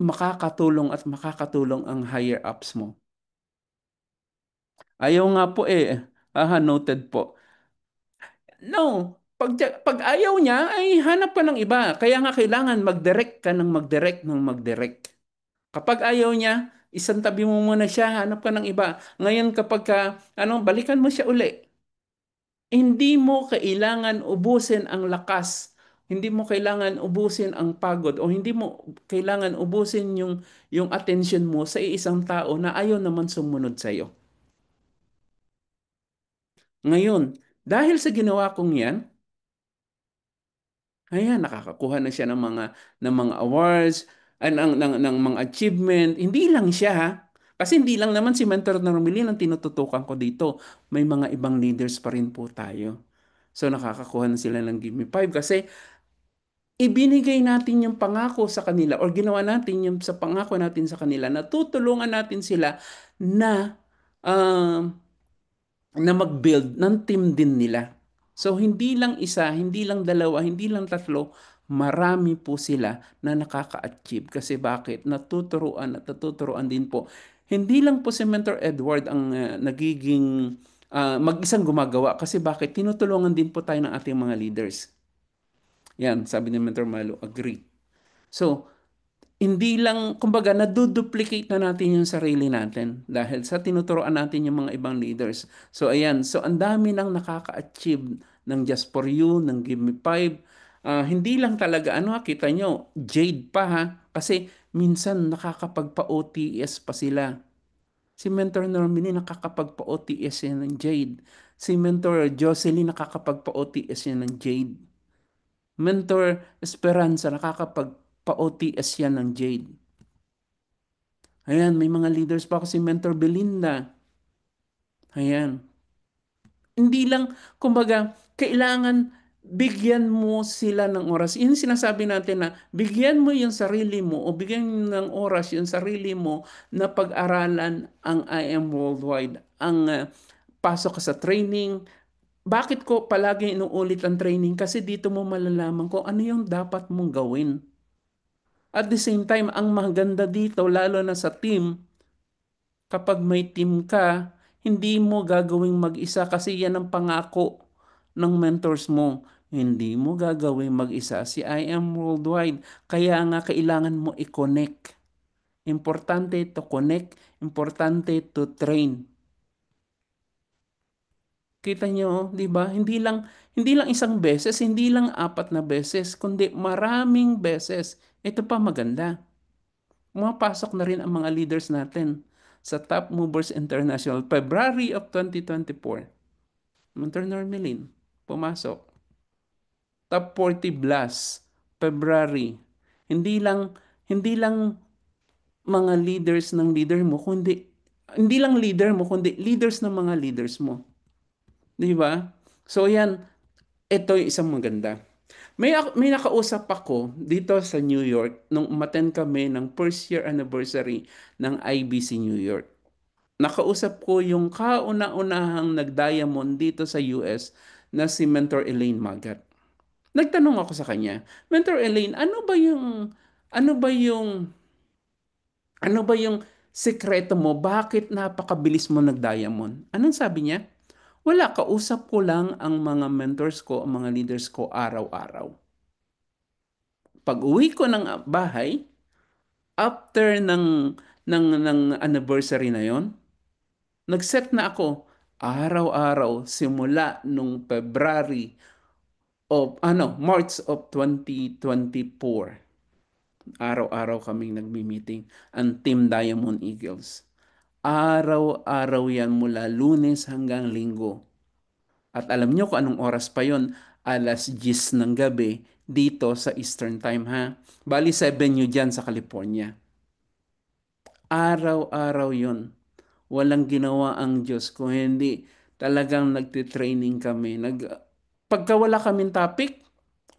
makakatulong at makakatulong ang higher ups mo. Ayaw nga po eh. Aha, noted po. No, pag ayaw niya, ay hanap ka ng iba. Kaya nga kailangan mag-direct ka ng mag-direct ng mag-direct. Kapag ayaw niya, isang tabi mo muna siya, hanap ka ng iba. Ngayon kapag balikan mo siya uli. Hindi mo kailangan ubusin ang lakas. Hindi mo kailangan ubusin ang pagod o hindi mo kailangan ubusin yung attention mo sa isang tao na ayaw naman sumunod sa iyo. Ngayon, dahil sa ginawa kong yan, ayan, nakakakuha na siya ng mga awards, ng mga achievement. Hindi lang siya, ha? Kasi hindi lang naman si Mentor Normelin ang tinututukan ko dito. May mga ibang leaders pa rin po tayo. So nakakakuha na sila ng Give Me Five kasi ibinigay natin yung pangako sa kanila or ginawa natin yung sa pangako natin sa kanila na tutulungan natin sila na um, na mag-build ng team din nila. So hindi lang isa, hindi lang dalawa, hindi lang tatlo, marami po sila na nakaka-achieve. Kasi bakit? Natuturuan at natuturuan din po. Hindi lang po si Mentor Edward ang nagiging mag-isang gumagawa. Kasi bakit? Tinutulungan din po tayo ng ating mga leaders. Yan, sabi ni Mentor Malu, agree. So, hindi lang, kumbaga, naduduplicate na natin yung sarili natin dahil sa tinuturoan natin yung mga ibang leaders. So, ayan. So, ang dami nang nakaka-achieve ng Just For You, ng Give Me Five. Hindi lang talaga, kita nyo, Jade pa ha. Kasi minsan nakakapagpa-OTS pa sila. Si Mentor Normini nakakapagpa-OTS yan ng Jade. Si Mentor Jocelyn nakakapagpa-OTS yan ng Jade. Mentor Esperanza nakakapagpa-OTS yan ng Jade. Ayan, may mga leaders pa ako si Mentor Belinda. Ayan. Hindi lang, kumbaga, kailangan bigyan mo sila ng oras. Yun yung sinasabi natin na bigyan mo yung sarili mo o bigyan mo ng oras yung sarili mo na pag-aralan ang I Am Worldwide. Ang pasok ka sa training. Bakit ko palagi inuulit ang training? Kasi dito mo malalaman kung ano yung dapat mong gawin. At the same time, ang maganda dito, lalo na sa team, kapag may team ka, hindi mo gagawing mag-isa kasi yan ang pangako ng mentors mo. Hindi mo gagawing mag-isa si I Am Worldwide. Kaya nga kailangan mo i-connect. Importante to connect, importante to train. Kita nyo, 'di ba? Hindi lang isang beses, hindi lang apat na beses, kundi maraming beses. Ito pa maganda. Pumapasok na rin ang mga leaders natin sa Top Movers International February of 2024. Mentor Normelin, pumasok. Top 40 Blast, February. Hindi lang hindi lang mga leaders ng leader mo, kundi hindi lang leader mo, kundi leaders ng mga leaders mo. 'Di ba? So yan, ito yung isang maganda. May nakausap ako dito sa New York nung umattend kami ng first year anniversary ng IBC New York. Nakausap ko yung kauna-unahang nag-diamond dito sa US na si Mentor Elaine Magat. Nagtanong ako sa kanya, Mentor Elaine, ano ba yung ano ba yung sekreto mo? Bakit napakabilis mo nag-diamond? Anong sabi niya? Wala, kausap ko lang ang mga mentors ko, ang mga leaders ko araw-araw. Pag-uwi ko ng bahay, after ng anniversary na yon, nag-set na ako araw-araw simula nung March of 2024. Araw-araw kaming nagmi-meeting ang Team Diamond Eagles. Araw-araw yan mula Lunes hanggang Linggo. At alam nyo kung anong oras pa yon? Alas 10 ng gabi dito sa Eastern Time ha. Bali 7 nyo dyan sa California. Araw-araw yon. Walang ginawa ang Diyos kung hindi talagang nagtitraining kami. Pagka wala kaming topic,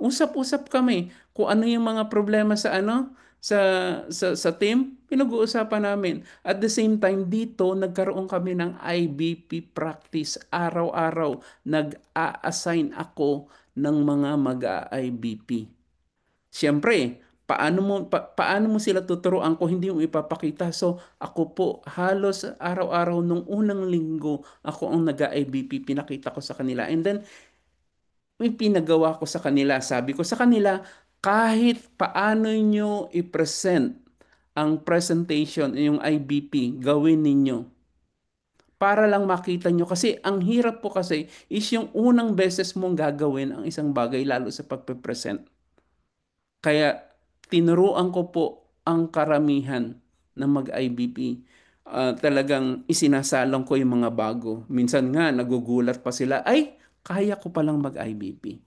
Usap-usap kami kung ano yung mga problema sa ano, sa team, pinag-uusapan namin. At the same time, dito nagkaroon kami ng IBP practice. Araw-araw, nag-a-assign ako ng mga mag-IBP. Siyempre, paano mo sila tuturuan kung hindi mo ipapakita? So, ako po halos araw-araw nung unang linggo, ako ang nag-IBP, pinakita ko sa kanila. And then may pinagawa ko sa kanila. Sabi ko sa kanila, kahit paano nyo i-present ang presentation, yung IBP, gawin ninyo. Para lang makita nyo. Kasi ang hirap po kasi is yung unang beses mong gagawin ang isang bagay lalo sa pagpe-present. Kaya tinuruan ko po ang karamihan na mag-IBP. Talagang isinasalong ko yung mga bago. Minsan nga nagugulat pa sila, ay, kaya ko palang mag-IBP.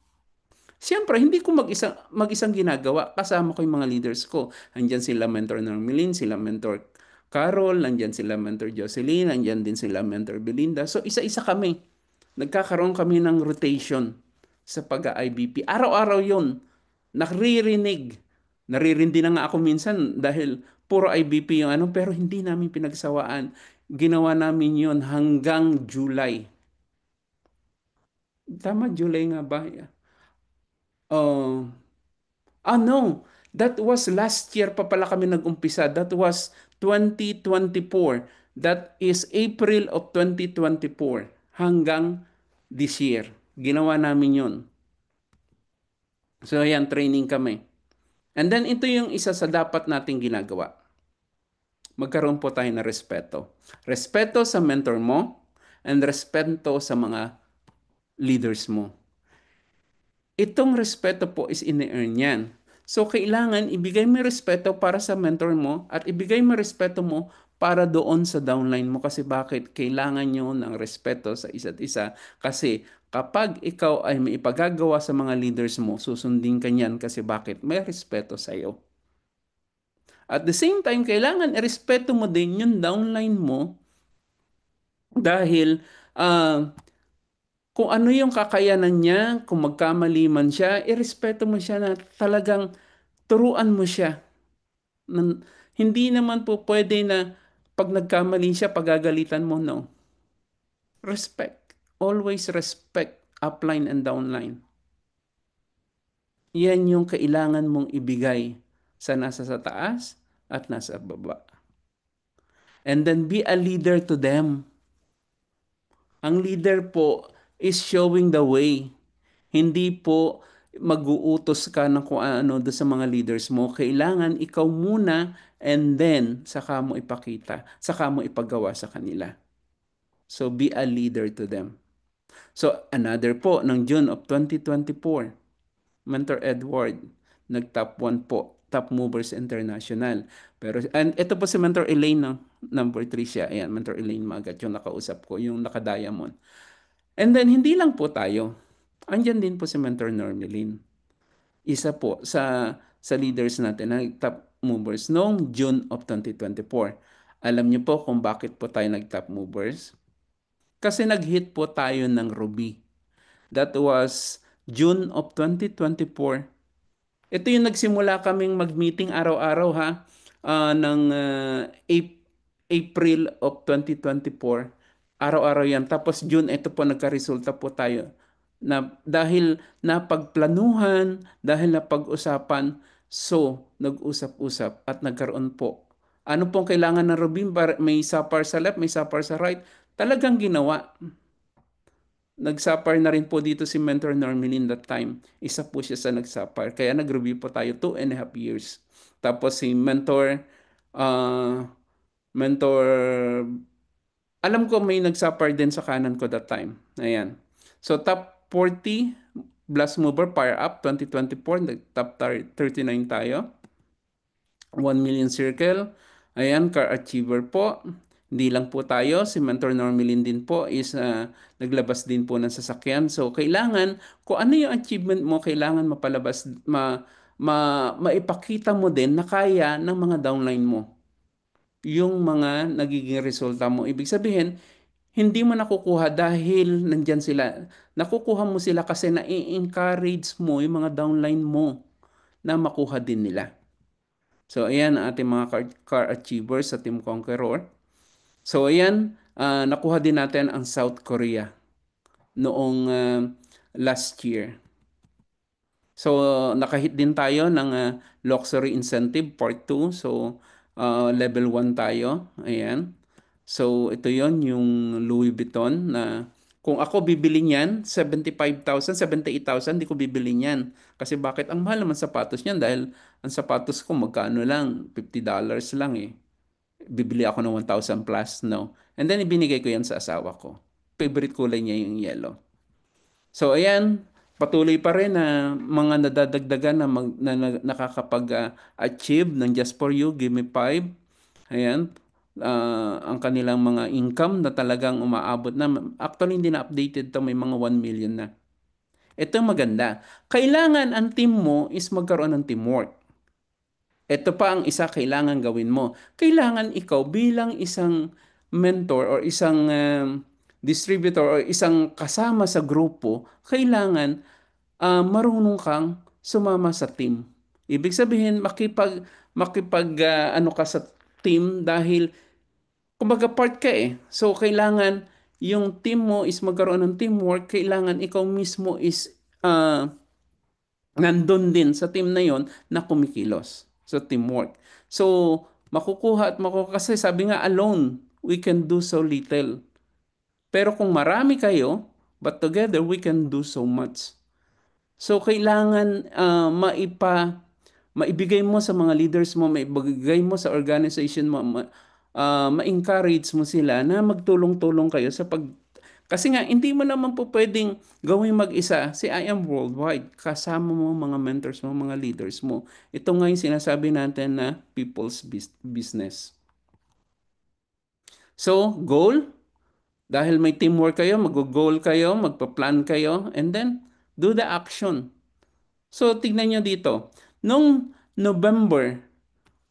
Siyempre, hindi ko mag-isang ginagawa. Kasama ko yung mga leaders ko. Andyan sila Mentor Normelin, sila Mentor Carol, andyan sila Mentor Jocelyn, andyan din sila Mentor Belinda. So, isa-isa kami. Nagkakaroon kami ng rotation sa pag-IBP. Araw-araw yun. Naririnig. Naririndi na nga ako minsan dahil puro IBP yung ano, pero hindi namin pinagsawaan. Ginawa namin yun hanggang July. Tama, July nga ba? Oh, no. That was last year pa pala kami nag-umpisa. That was 2024. That is April of 2024 hanggang this year. Ginawa namin yun. So, yan, training kami. And then, ito yung isa sa dapat nating ginagawa. Magkaroon po tayo ng respeto. Respeto sa mentor mo and respeto sa mga leaders mo. Itong respeto po is ini-earn yan. So, kailangan ibigay mo respeto para sa mentor mo at ibigay mo respeto mo para doon sa downline mo. Kasi bakit? Kailangan nyo ng respeto sa isa't isa. Kasi kapag ikaw ay may ipagagawa sa mga leaders mo, susundin ka niyan kasi bakit? May respeto sa iyo. At the same time, kailangan irespeto mo din yung downline mo dahil kung ano yung kakayanan niya, kung magkamali man siya, irespeto mo siya na talagang turuan mo siya. Hindi naman po pwede na pag nagkamali siya, pagagalitan mo, no. Respect. Always respect upline and downline. Yan yung kailangan mong ibigay sa nasa sa taas at nasa baba. And then be a leader to them. Ang leader po is showing the way. Hindi po mag-uutos ka ng kung ano do sa mga leaders mo. Kailangan ikaw muna and then saka mo ipakita, saka mo ipagawa sa kanila. So be a leader to them. So another po ng June of 2024, Mentor Edward, nag-top 1 po, Top Movers International. Pero and ito po si Mentor Elaine, no? Number 3 siya. Ayan, Mentor Elaine Magat yung nakausap ko, yung naka-diamond. And then hindi lang po tayo. Andyan din po si Mentor Normelin. Isa po sa leaders natin na top movers noong June of 2024. Alam niyo po kung bakit po tayo nag-top movers? Kasi nag-hit po tayo ng Ruby. That was June of 2024. Ito yung nagsimula kaming mag-meeting araw-araw ha, ng April of 2024. Araw-araw yan. Tapos June, ito po nagka-resulta po tayo. Na, dahil napagplanuhan, dahil napag-usapan, so nag-usap-usap at nagkaroon po. Ano pong kailangan ng Robin? May sapar sa left, may sapar sa right. Talagang ginawa. Nagsapar na rin po dito si Mentor Normelin that time. Isa po siya sa nagsapar. Kaya nag-review po tayo 2.5 years. Tapos si Mentor, alam ko may nagsapar din sa kanan ko that time. Ayan. So top 40, Blast Mover, Fire Up, 2024. Top 39 tayo. 1 million circle. Ayan, Car Achiever po. Hindi lang po tayo, si Mentor Normelin din po is naglabas din po ng sasakyan. So, kailangan, kung ano yung achievement mo, kailangan mapalabas, maipakita mo din na kaya ng mga downline mo. Yung mga nagiging resulta mo. Ibig sabihin, Hindi mo nakukuha dahil nandyan sila. Nakukuha mo sila kasi na-encourage mo yung mga downline mo na makuha din nila. So, ayan ang ating mga car achievers sa Team Conqueror. So, ayan, nakuha din natin ang South Korea noong last year. So, nakahit din tayo ng luxury incentive part 2. So, level 1 tayo. Ayan. So, ito yon yung Louis Vuitton na kung ako bibili niyan, 75,000, 78,000, di ko bibili niyan. Kasi bakit? Ang mahal naman sapatos niyan dahil ang sapatos ko magkano lang, $50 lang eh. Bibili ako ng 1,000 plus, no? And then, ibinigay ko yan sa asawa ko. Favorite kulay niya yung yellow. So ayan, patuloy pa rin na mga nadadagdagan na nakakapag-achieve ng Just For You, Give Me Five. Ayan, ang kanilang mga income na talagang umaabot na. Actually, hindi na updated to, may mga 1 million na. Ito maganda. Kailangan ang team mo is magkaroon ng teamwork. Ito pa ang isa kailangan gawin mo. Kailangan ikaw bilang isang mentor or isang distributor or isang kasama sa grupo, kailangan marunong kang sumama sa team. Ibig sabihin, ano ka sa team dahil kumbaga part ka eh. So, kailangan yung team mo is magkaroon ng teamwork, kailangan ikaw mismo is nandun din sa team na yon na kumikilos. So, teamwork. So, makukuha at makukuha. Kasi sabi nga, alone, we can do so little. Pero kung marami kayo, but together, we can do so much. So, kailangan maibigay mo sa mga leaders mo, maibigay mo sa organization mo, ma-encourage mo sila na magtulong-tulong kayo sa kasi nga, hindi mo naman po pwedeng gawin mag-isa si I Am Worldwide. Kasama mo mga mentors mo, mga leaders mo. Ito nga yung sinasabi natin na people's business. So, goal, dahil may teamwork kayo, mag-goal kayo, magpa-plan kayo, and then, do the action. So, tignan nyo dito. Nung November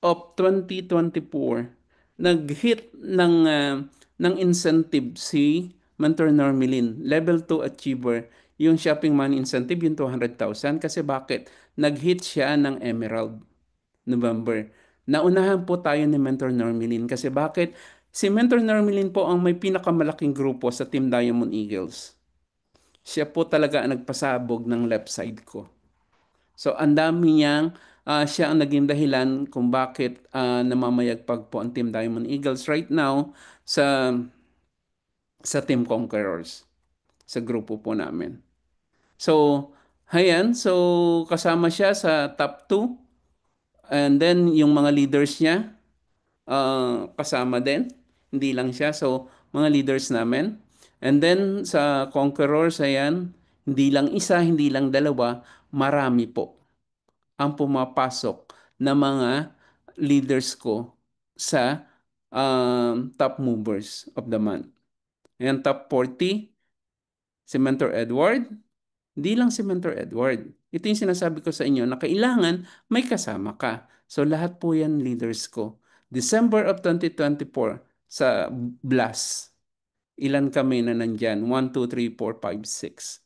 of 2024, nag-hit ng incentive si Mentor Normilin, level 2 achiever, yung shopping money incentive, yung 200,000. Kasi bakit? Nag-hit siya ng Emerald, November. Naunahan po tayo ni Mentor Normilin. Kasi bakit? Si Mentor Normilin po ang may pinakamalaking grupo sa Team Diamond Eagles. Siya po talaga ang nagpasabog ng left side ko. So, ang dami niyang, siya ang naging dahilan kung bakit namamayagpag po ang Team Diamond Eagles right now sa Team Conquerors, sa grupo po namin. So, ayan, so kasama siya sa top 2 and then yung mga leaders niya kasama din, hindi lang siya. So, mga leaders namin. And then sa Conquerors, ayan, hindi lang isa, hindi lang dalawa, marami po ang pumapasok na mga leaders ko sa top movers of the month. Ayan, top 40, si Mentor Edward. Hindi lang si Mentor Edward. Ito yung sinasabi ko sa inyo na kailangan may kasama ka. So lahat po yan leaders ko. December of 2024 sa Blast. Ilan kami na nandyan? 1, 2, 3, 4, 5, 6.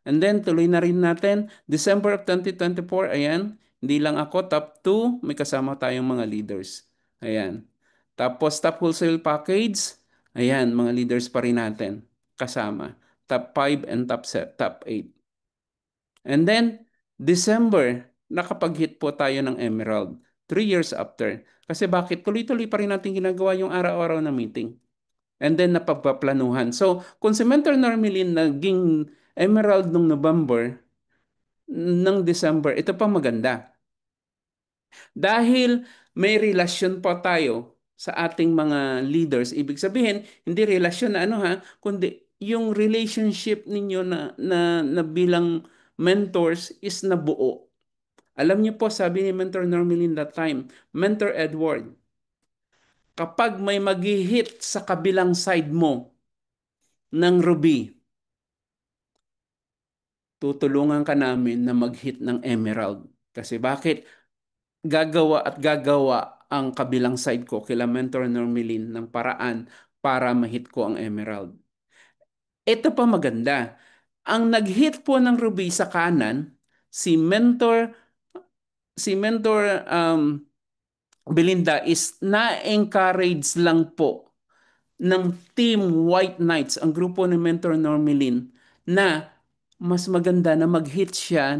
And then, tuloy na rin natin. December of 2024, ayan. Hindi lang ako, top 2, may kasama tayong mga leaders. Ayan. Tapos, top wholesale package, ayan, mga leaders pa rin natin kasama. Top 5 and top 8. And then, December, nakapag-hit po tayo ng Emerald. 3 years after. Kasi bakit? Tuloy-tuloy pa rin natin ginagawa yung araw-araw na meeting. And then napagpaplanuhan. So, kung si Mentor Normilin naging Emerald nung November, ng December, ito pa maganda. Dahil may relasyon pa tayo sa ating mga leaders, ibig sabihin, hindi relasyon na ano ha, kundi yung relationship ninyo na bilang mentors is nabuo. Alam niyo po, sabi ni Mentor Normilin that time, Mentor Edward, kapag may mag-hit sa kabilang side mo ng Ruby, tutulungan ka namin na mag-hit ng Emerald. Kasi bakit? Gagawa at gagawa ang kabilang side ko kila Mentor Normilin ng paraan para ma-hit ko ang Emerald. Ito pa maganda. Ang nag-hit po ng Ruby sa kanan, si Mentor, si Mentor Belinda is na-encourage lang po ng Team White Knights, ang grupo ni Mentor Normilin, na mas maganda na mag-hit siya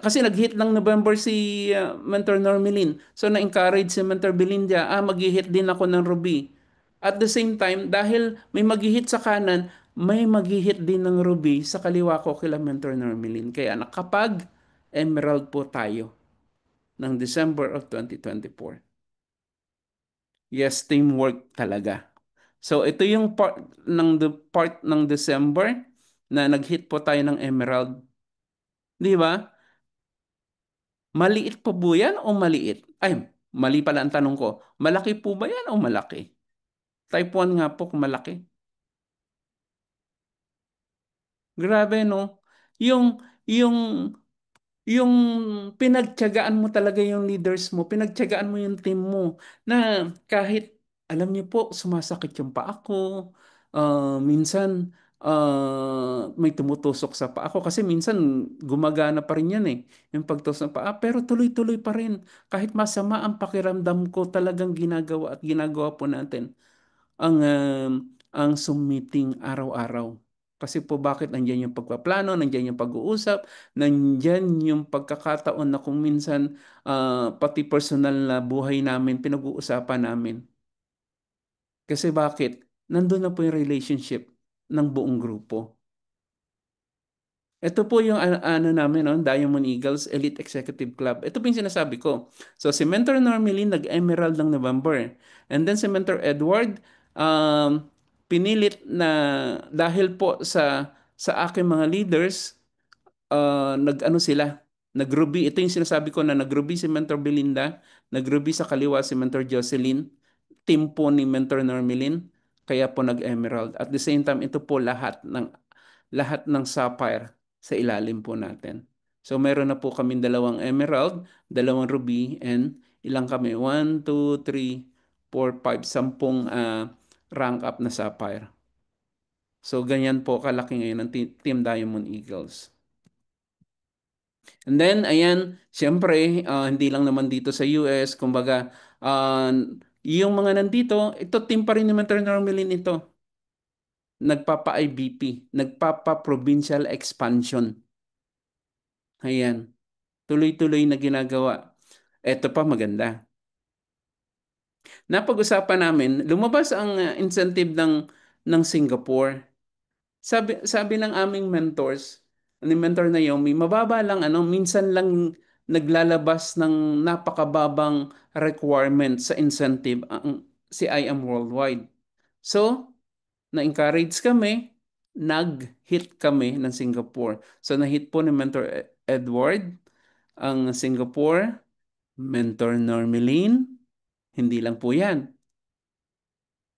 kasi nag-hit ng November si Mentor Normilin. So na-encourage si Mentor Belinda, mag-hit din ako ng Ruby. At the same time, dahil may mag-hit sa kanan, may mag-hit din ng Ruby sa kaliwa ko kila Mentor Normilin. Kaya nakapag Emerald po tayo ng December of 2024. Yes, teamwork talaga. So ito yung part ng December na nag-hit po tayo ng Emerald. Di ba? Maliit pa po yan o maliit? Ay, mali pala ang tanong ko. Malaki po ba yan o malaki? Type 1 nga po kung malaki. Grabe no. Yung yung pinagtiyagaan mo talaga yung leaders mo, pinagtiyagaan mo yung team mo na kahit alam niyo po sumasakit yung paa ko, minsan may tumutusok sa paa ko kasi minsan gumagana pa rin yan yung pagtusok ng paa pero tuloy-tuloy pa rin kahit masama ang pakiramdam ko talagang ginagawa at ginagawa po natin ang submitting araw-araw. Kasi po bakit nandiyan yung pagpaplano, nandiyan yung pag-uusap, nandiyan yung pagkakataon na kung minsan pati personal na buhay namin, pinag-uusapan namin. Kasi bakit? Nandun na po yung relationship ng buong grupo. Ito po yung ano namin, no? Diamond Eagles Elite Executive Club. Ito po yung sinasabi ko. So, si Mentor Normally nag-Emerald ng November. And then si Mentor Edward, pinilit na dahil po sa aking mga leaders, nag-ano sila, nag-ruby. Ito yung sinasabi ko na nag-ruby si Mentor Belinda, nag-ruby sa kaliwa si Mentor Jocelyn, team po ni Mentor Normilin, kaya po nag-emerald. At the same time, ito po lahat ng sapphire sa ilalim po natin. So meron na po kaming dalawang emerald, dalawang ruby, and ilang kami? 1, 2, 3, 4, 5, 10 rank up na sapphire. So ganyan po kalaki ngayon ng Team Diamond Eagles. And then, ayan, siyempre, hindi lang naman dito sa US, kumbaga, yung mga nandito, ito team pa rin naman Normelin ito. Nagpapa-IBP, nagpapa-provincial expansion. Ayan, tuloy-tuloy na ginagawa. Ito pa maganda. Napag-usapan namin, lumabas ang incentive ng Singapore. Sabi ng aming mentors, ni mentor na Yomi, mababa lang minsan lang naglalabas ng napakababang requirement sa incentive ang si I Am Worldwide. So, na-encourage kami, nag-hit kami ng Singapore. So, na-hit po ni Mentor Edward ang Singapore, Mentor Normeline, hindi lang po yan,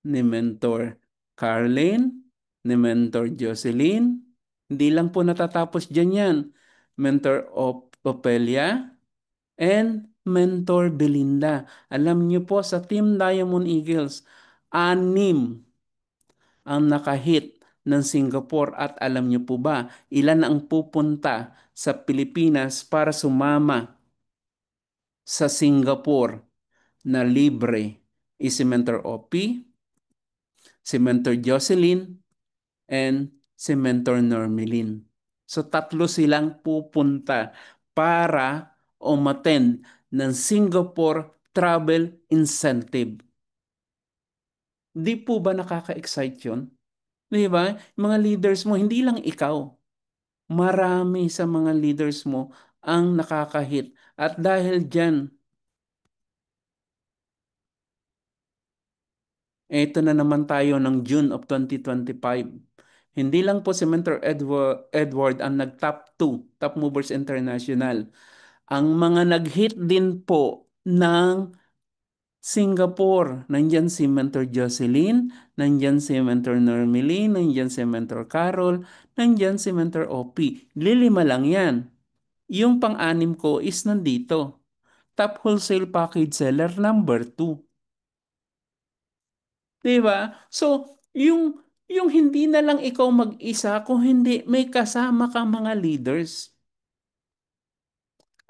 ni Mentor Carlene, ni Mentor Jocelyn. Hindi lang po natatapos dyan yan. Mentor Opelia and Mentor Belinda. Alam niyo po sa Team Diamond Eagles, 6 ang nakahit ng Singapore at alam niyo po ba ilan ang pupunta sa Pilipinas para sumama sa Singapore na libre? Si Mentor Opie, si Mentor Jocelyn, and si Mentor Normilin. So tatlo silang pupunta para umattend ng Singapore Travel Incentive. Di po ba nakaka-excite yun? Di ba? Mga leaders mo, hindi lang ikaw. Marami sa mga leaders mo ang nakakahit. At dahil dyan, eto na naman tayo ng June of 2025. Hindi lang po si Mentor Edward ang nag-top 2, Top Movers International. Ang mga nag-hit din po ng Singapore. Nandyan si Mentor Jocelyn, nandyan si Mentor Normily, nandyan si Mentor Carol, nandyan si Mentor Opie. Lilima lang yan. Yung pang-anim ko is nandito. Top Wholesale Package Seller number 2. 'Di ba? So, yung hindi na lang ikaw mag-isa, kung hindi may kasama kang mga leaders.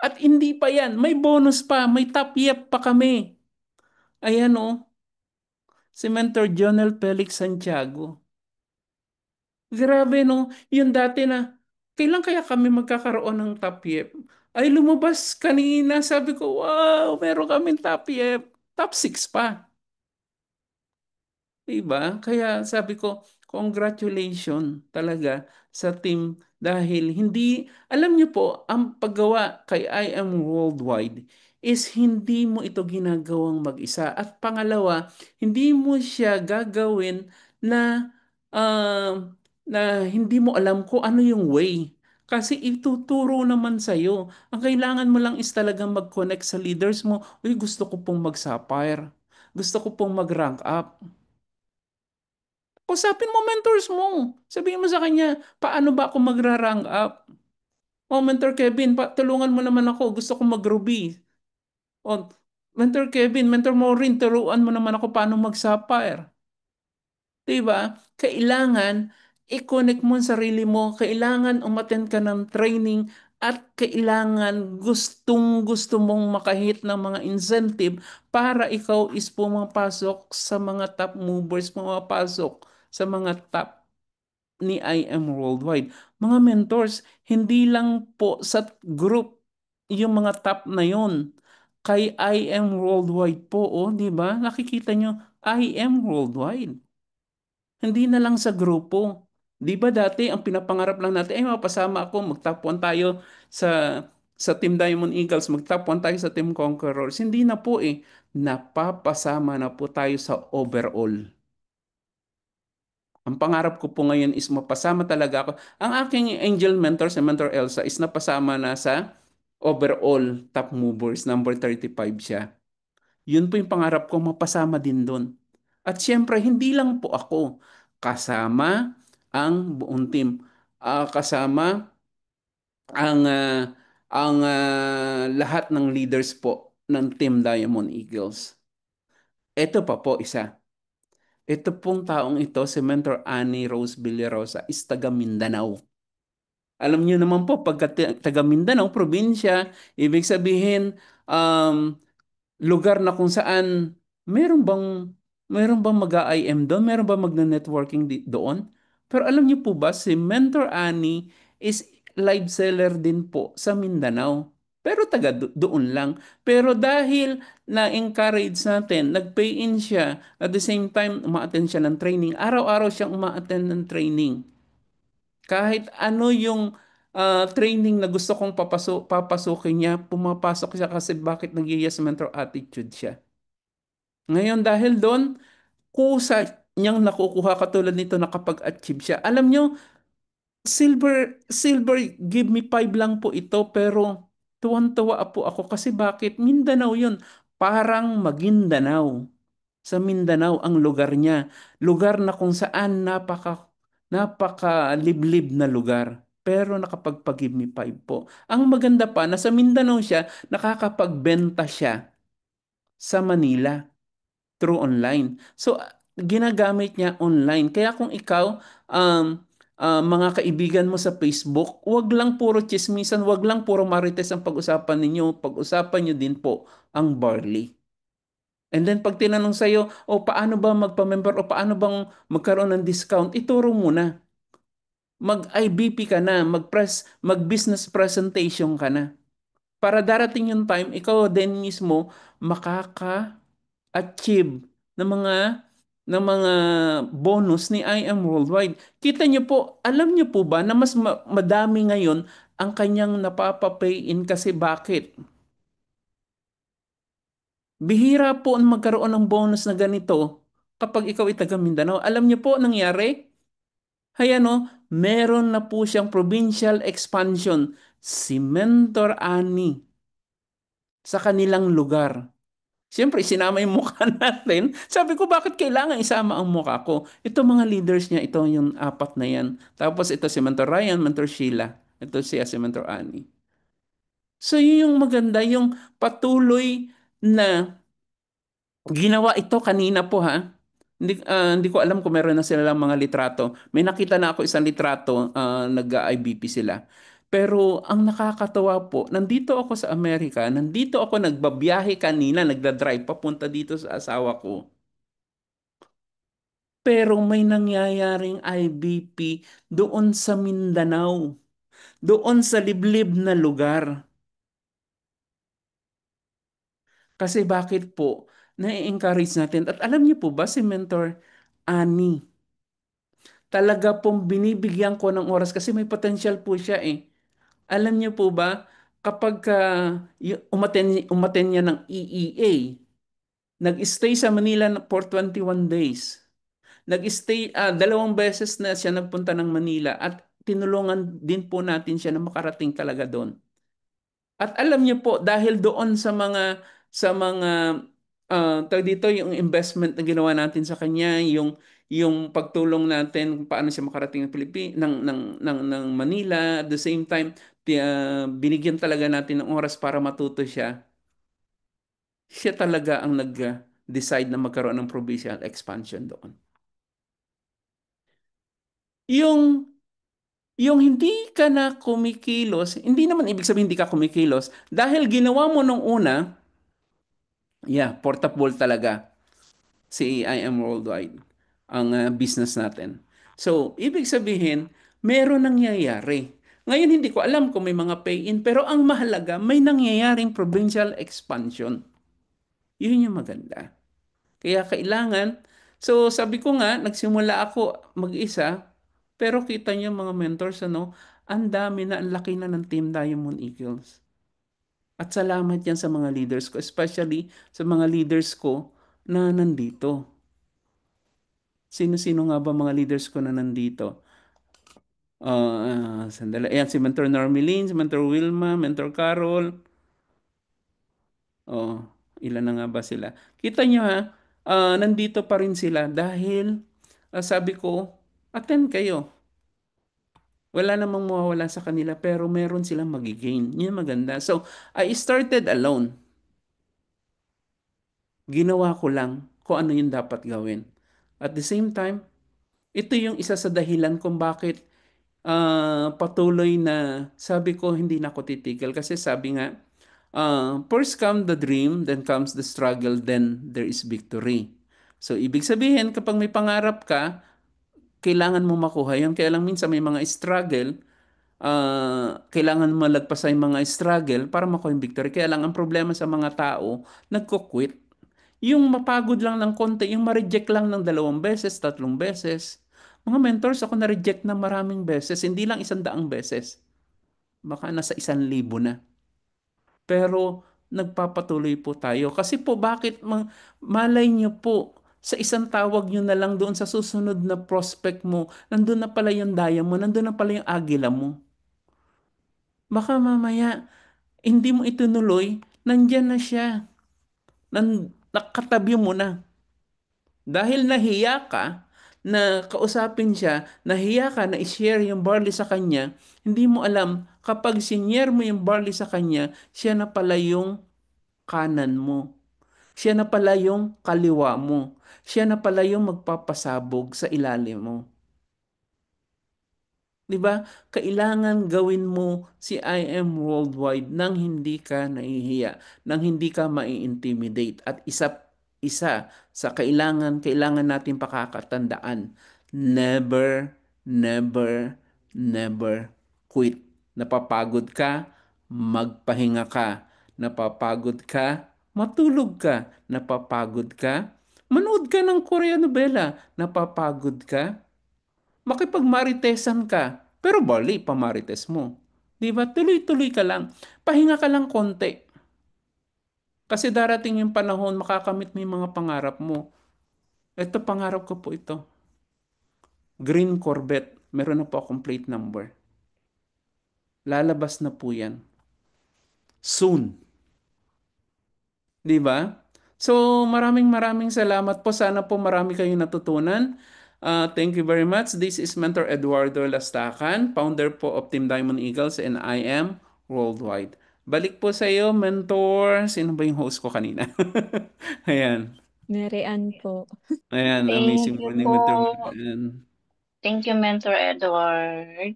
At hindi pa yan, may bonus pa, may top yep pa kami. Ayan oh, si Mentor Jonel Felix Santiago. Grabe no, yung dati na, kailan kaya kami magkakaroon ng top yep? Ay lumabas kanina, sabi ko, wow, meron kaming top yep. Top 6 pa. Diba? Kaya sabi ko, congratulations talaga sa team dahil hindi, alam niyo po, ang paggawa kay I Am Worldwide is hindi mo ito ginagawang mag-isa. At pangalawa, hindi mo siya gagawin na na hindi mo alam kung ano yung way. Kasi ituturo naman sa'yo. Ang kailangan mo lang is talagang mag-connect sa leaders mo. Uy, gusto ko pong mag-sapphire. Gusto ko pong mag-rank up. Usapin mo mentors mo. Sabihin mo sa kanya, paano ba ako magra-rank up? Oh, Mentor Kevin, tulungan mo naman ako. Gusto ko mag-Ruby. Oh, Mentor Kevin, Mentor Maureen, turuan mo naman ako paano mag-Sapphire. 'Di ba? Kailangan i-connect mo ang sarili mo, kailangan umattend ka ng training at kailangan gustong-gusto mong makahit ng mga incentive para ikaw is pumapasok sa mga top movers, pumapasok sa mga top ni I Am Worldwide. Mga mentors, hindi lang po sa group yung mga top na yon. Kay I Am Worldwide po, oh, 'di ba? Nakikita nyo, I Am Worldwide. Hindi na lang sa grupo. 'Di ba dati ang pinapangarap lang natin ay mapasama ako, mag-top 1 tayo sa Team Diamond Eagles, mag-top 1 tayo sa Team Conquerors. Hindi na po eh. Napapasama na po tayo sa overall. Ang pangarap ko po ngayon is mapasama talaga ako. Ang aking angel mentor, si Mentor Elsa, is napasama na sa overall top movers, number 35 siya. Yun po yung pangarap ko, mapasama din doon. At syempre, hindi lang po ako. Kasama ang buong team. Kasama ang lahat ng leaders po ng Team Diamond Eagles. Ito pa po isa. Ito pong taong ito, si Mentor Annie Rose Villarosa, is taga Mindanao. Alam niyo naman po, pagka taga Mindanao, probinsya, ibig sabihin, lugar na kung saan meron bang meron bang mag-IM doon? Meron bang magna-networking doon? Pero alam niyo po ba, si Mentor Ani is live seller din po sa Mindanao. Pero taga doon lang. Pero dahil na-encourage natin, nag-pay in siya, at the same time, uma-attend siya ng training. Araw-araw siyang uma-attend ng training. Kahit ano yung training na gusto kong papasukin niya, pumapasok siya kasi bakit nag-yes mentor attitude siya. Ngayon dahil doon, kusa niyang nakukuha katulad nito nakapag-achieve siya. Alam niyo, silver give me 5 lang po ito pero tuwan-tuwa po ako kasi bakit? Mindanao yun. Parang Maguindanao. Sa Mindanao ang lugar niya. Lugar na kung saan napaka-liblib na lugar. Pero nakapagpag-give me 5 po. Ang maganda pa, na sa Mindanao siya, nakakapagbenta siya sa Manila through online. So, ginagamit niya online. Kaya kung ikaw, mga kaibigan mo sa Facebook, wag lang puro chismisan, wag lang puro marites ang pag-usapan ninyo. Pag-usapan niyo din po ang barley. And then pag tinanong sa'yo, o paano ba magpa-member o paano bang magkaroon ng discount, ituro mo na. Mag-IBP ka na, mag-business presentation ka na. Para darating yung time, ikaw din mismo makaka-achieve ng mga bonus ni I Am Worldwide. Kita niyo po, alam niyo po ba na mas madami ngayon ang kanyang napapapay in kasi bakit? Bihira po ang magkaroon ng bonus na ganito kapag ikaw ay taga Mindanao. Alam niyo po nangyari? Hay ano, meron na po siyang provincial expansion si Mentor Ani sa kanilang lugar. Siyempre, sinama yung mukha natin. Sabi ko, bakit kailangan isama ang mukha ko? Ito mga leaders niya, ito yung apat na yan. Tapos ito si Mentor Ryan, Mentor Sheila. Ito siya si Mentor Ani. So yun yung maganda, yung patuloy na ginawa ito kanina po ha. Hindi ko alam kung meron na silang mga litrato. May nakita na ako isang litrato, nag-IBP sila. Pero ang nakakatawa po, nandito ako sa Amerika, nandito ako nagbabiyahe kanina, nagda-drive papunta dito sa asawa ko. Pero may nangyayaring IBP doon sa Mindanao, doon sa liblib na lugar. Kasi bakit po, na-encourage natin. At alam niyo po ba si Mentor Ani, talaga pong binibigyan ko ng oras kasi may potential po siya eh. Alam niyo po ba, kapag umaten niya ng EEA, nag-stay sa Manila for 21 days. Nag-stay, 2 beses na siya nagpunta ng Manila at tinulungan din po natin siya na makarating talaga doon. At alam niyo po, dahil doon sa mga tawag dito, yung investment na ginawa natin sa kanya, yung pagtulong natin kung paano siya makarating ng ng Manila, at the same time, binigyan talaga natin ng oras para matuto siya. Siya talaga ang nag-decide na magkaroon ng provincial expansion doon. Yung yung hindi ka na kumikilos, hindi naman ibig sabihin hindi ka kumikilos dahil ginawa mo nung una. Yeah, portable talaga si IM Worldwide, ang business natin. So, ibig sabihin, meron nangyayari. Ngayon, hindi ko alam kung may mga pay-in, pero ang mahalaga, may nangyayaring provincial expansion. Yun yung maganda. Kaya kailangan, so sabi ko nga, nagsimula ako mag-isa, pero kita niyo mga mentors, ano, ang dami na, ang laki na ng Team Diamond Eagles. At salamat yan sa mga leaders ko, especially sa mga leaders ko na nandito. Sino-sino nga ba mga leaders ko na nandito? Sandali. Ayan, si Mentor Normelin, si Mentor Wilma, Mentor Carol. Oh, ilan na nga ba sila? Kita nyo ha, nandito pa rin sila dahil sabi ko, attend kayo. Wala namang mawawala sa kanila pero meron silang magigain. Yun yung maganda. So, I started alone. Ginawa ko lang kung ano yung dapat gawin. At the same time, ito yung isa sa dahilan kung bakit patuloy na sabi ko hindi na ako titigil. Kasi sabi nga, first come the dream, then comes the struggle, then there is victory. So, ibig sabihin, kapag may pangarap ka, kailangan mo makuha yun. Kaya lang minsan may mga struggle, kailangan malagpasan yung mga struggle para makuha yung victory. Kaya lang ang problema sa mga tao, nagko-quit. Yung mapagod lang ng konti, yung ma-reject lang ng 2 beses, 3 beses. Mga mentors, ako na-reject na maraming beses, hindi lang 100 beses. Baka nasa 1,000 na. Pero nagpapatuloy po tayo. Kasi po bakit malay nyo po, sa isang tawag nyo na lang doon sa susunod na prospect mo, nandun na pala yung daya mo, nandun na pala yung agila mo. Baka mamaya, hindi mo itunuloy, nandyan na siya. Nakatabi mo na. Dahil nahiya ka na kausapin siya, nahiya ka na i-share yung barley sa kanya, hindi mo alam, kapag sinyer mo yung barley sa kanya, siya na pala yung kanan mo. Siya na pala yung kaliwa mo. Siya na pala yung magpapasabog sa ilalim mo. 'Di ba? Kailangan gawin mo si I am worldwide nang hindi ka nahihiya, nang hindi ka mai-intimidate. At isa sa kailangan natin pakakatandaan, never, never, never quit. Napapagod ka, magpahinga ka. Napapagod ka, matulog ka. Napapagod ka, manood ka ng Korean novela. Napapagod ka, makipagmaritesan ka, pero bali pamarites mo. Di ba? Tuloy-tuloy ka lang. Pahinga ka lang konti. Kasi darating yung panahon, makakamit mo yung mga pangarap mo. Ito, pangarap ko po ito. Green Corvette. Meron na po akong plate number. Lalabas na po yan. Soon. Di ba? So, maraming maraming salamat po. Sana po marami kayong natutunan. Thank you very much. This is Mentor Eduardo Lastacan, founder po of Team Diamond Eagles, and I am worldwide. Balik po sa iyo, Mentor. Sino ba yung host ko kanina? Ayan. Narian po. Ayan, Thank amazing you morning, po. Mentor Magaan. Thank you, Mentor Edward.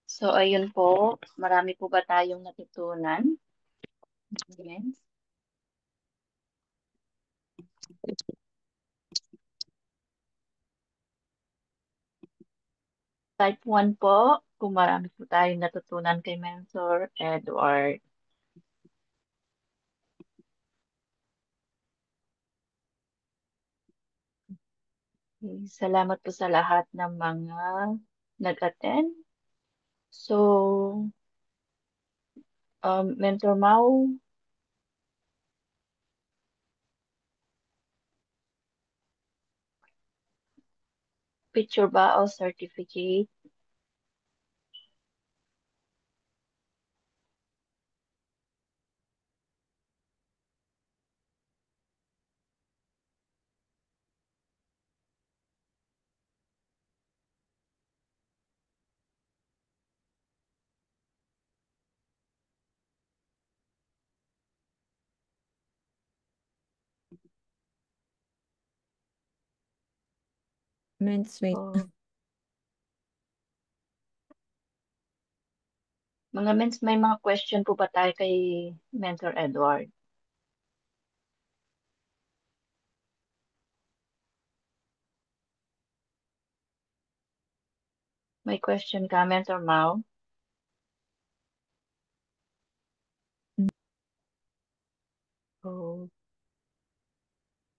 So, ayun po. Marami po ba tayong natutunan? Yes. Type 1 po, kung marami po tayong natutunan kay Mentor Edward. Okay, salamat po sa lahat ng mga nag-attend. So, Mentor Mau, picture ba o certificate? Men's wait. O, mga mens, may mga question po ba tayo kay Mentor Edward? May question ka, Mentor Mau? Oh,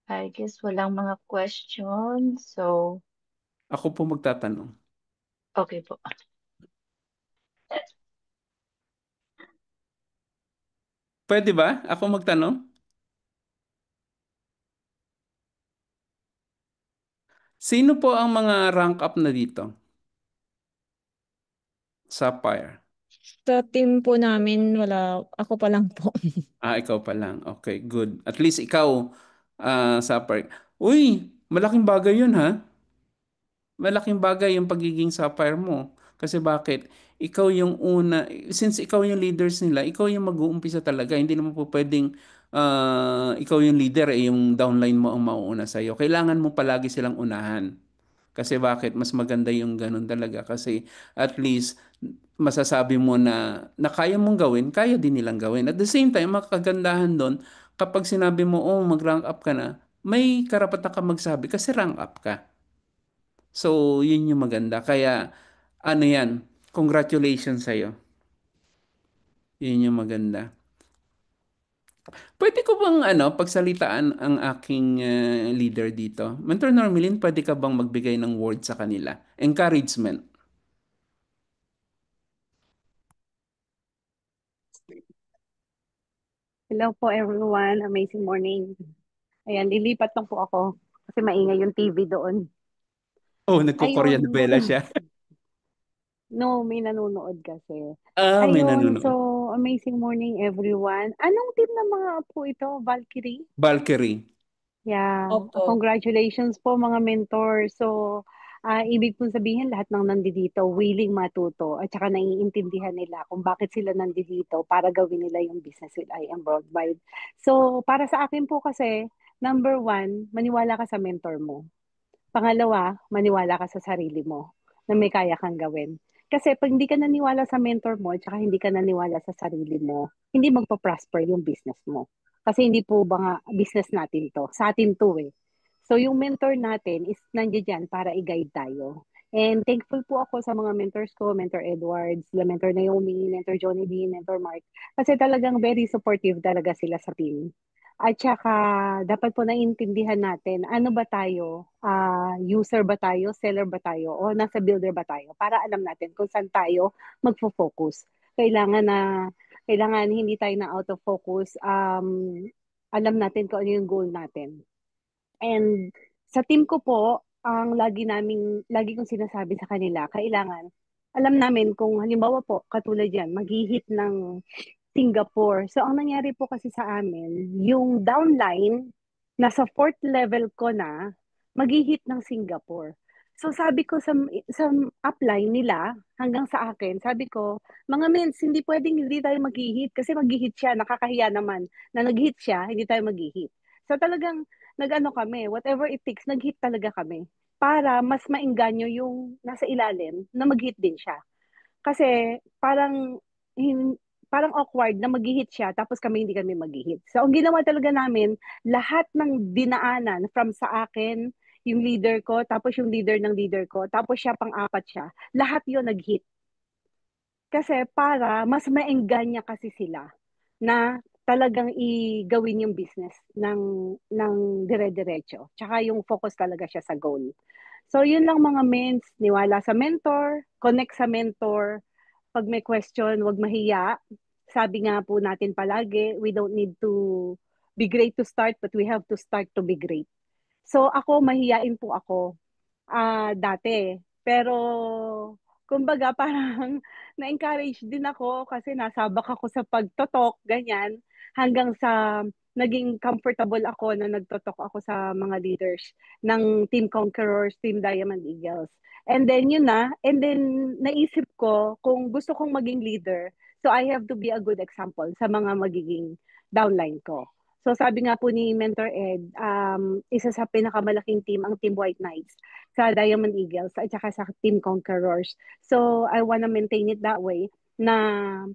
I guess walang mga questions. So, Ako po magtatanong. okay po. Pwede ba? Ako magtanong? Sino po ang mga rank up na dito? Sapphire. Sa team po namin, wala, ako pa lang po. Ah, ikaw pa lang. Okay, good. At least ikaw, Sapphire. Uy, malaking bagay yun ha. Malaking bagay yung pagiging sapphire mo. Kasi bakit? Ikaw yung una, since ikaw yung leaders nila, ikaw yung mag-uumpisa talaga. Hindi naman po pwedeng ikaw yung leader, yung downline mo ang mauuna sa'yo. Kailangan mo palagi silang unahan. Kasi bakit? Mas maganda yung ganun talaga. Kasi at least masasabi mo na kaya mong gawin, kaya din nilang gawin. At the same time, makagandahan doon, kapag sinabi mo, oh, mag-rank up ka na, may karapatan ka magsabi kasi rank up ka. So, yun yung maganda. Kaya, ano yan, congratulations sa'yo. Yun yung maganda. Pwede ko bang pagsalitaan ang aking leader dito? Mentor Normilin, pwede ka bang magbigay ng word sa kanila? Encouragement. Hello po everyone, amazing morning. Ayan, lilipat lang po ako kasi maingay yung TV doon. Oh, nagko-Korean Ayun, novela siya. no, may nanonood kasi. Ah, may Ayun, so nanonood. amazing morning everyone. Anong team ng mga po ito? Valkyrie? Valkyrie. Yeah, Opo. congratulations po mga mentor. So, ibig po sabihin lahat ng nandito willing matuto at saka naiintindihan nila kung bakit sila nandito para gawin nila yung business with I Am Worldwide. So, para sa akin po kasi, number one, maniwala ka sa mentor mo. Pangalawa, maniwala ka sa sarili mo na may kaya kang gawin. Kasi pag hindi ka naniwala sa mentor mo at saka hindi ka naniwala sa sarili mo, hindi magpa-prosper yung business mo. Kasi hindi po ba nga business natin to? Sa atin to eh. So yung mentor natin is nandiyan dyan para i-guide tayo. And thankful po ako sa mga mentors ko, Mentor Edwards, la Mentor Naomi, Mentor Johnny B, Mentor Mark. Kasi talagang very supportive talaga sila sa team. At saka, dapat po naiintindihan natin, ano ba tayo? User ba tayo? Seller ba tayo? O nasa builder ba tayo? Para alam natin kung saan tayo magfo-focus. Kailangan na, kailangan hindi tayo na out of focus. Alam natin kung ano yung goal natin. And sa team ko po, ang lagi kong sinasabi sa kanila, kailangan, alam namin kung halimbawa po, katulad yan, mag-hit ng Singapore. So, ang nangyari po kasi sa amin, yung downline, nasa fourth level ko na, mag-hit ng Singapore. So, sabi ko sa upline nila, hanggang sa akin, sabi ko, mga mens, hindi pwedeng hindi tayo mag-hit kasi mag-hit siya, nakakahiya naman na nag-hit siya, hindi tayo mag-hit. So, talagang nag-ano kami, whatever it takes, nag-hit talaga kami para mas maengganyo yung nasa ilalim na mag-hit din siya. Kasi parang awkward na mag-hit siya tapos kami hindi kami mag-hit. So ang ginawa talaga namin, lahat ng dinaanan from sa akin, yung leader ko, tapos yung leader ng leader ko, tapos siya pang-apat siya, lahat yon nag-hit. Kasi para mas maengganyo kasi sila na talagang gawin yung business ng dire-diretso. Tsaka yung focus talaga siya sa goal. So yun lang mga mens, niwala sa mentor, connect sa mentor, pag may question, wag mahiya. Sabi nga po natin palagi, we don't need to be great to start, but we have to start to be great. So ako, mahiyain po ako dati. Pero, kumbaga, parang na-encourage din ako kasi nasabak ako sa pagtotok, ganyan, hanggang sa naging comfortable ako na nagtotok ako sa mga leaders ng Team Conquerors, Team Diamond Eagles. And then yun na, and then naisip ko kung gusto kong maging leader, so I have to be a good example sa mga magiging downline ko. So sabi nga po ni Mentor Ed, isa sa pinakamalaking team ang Team White Knights sa Diamond Eagles at saka sa Team Conquerors. So I wanna maintain it that way na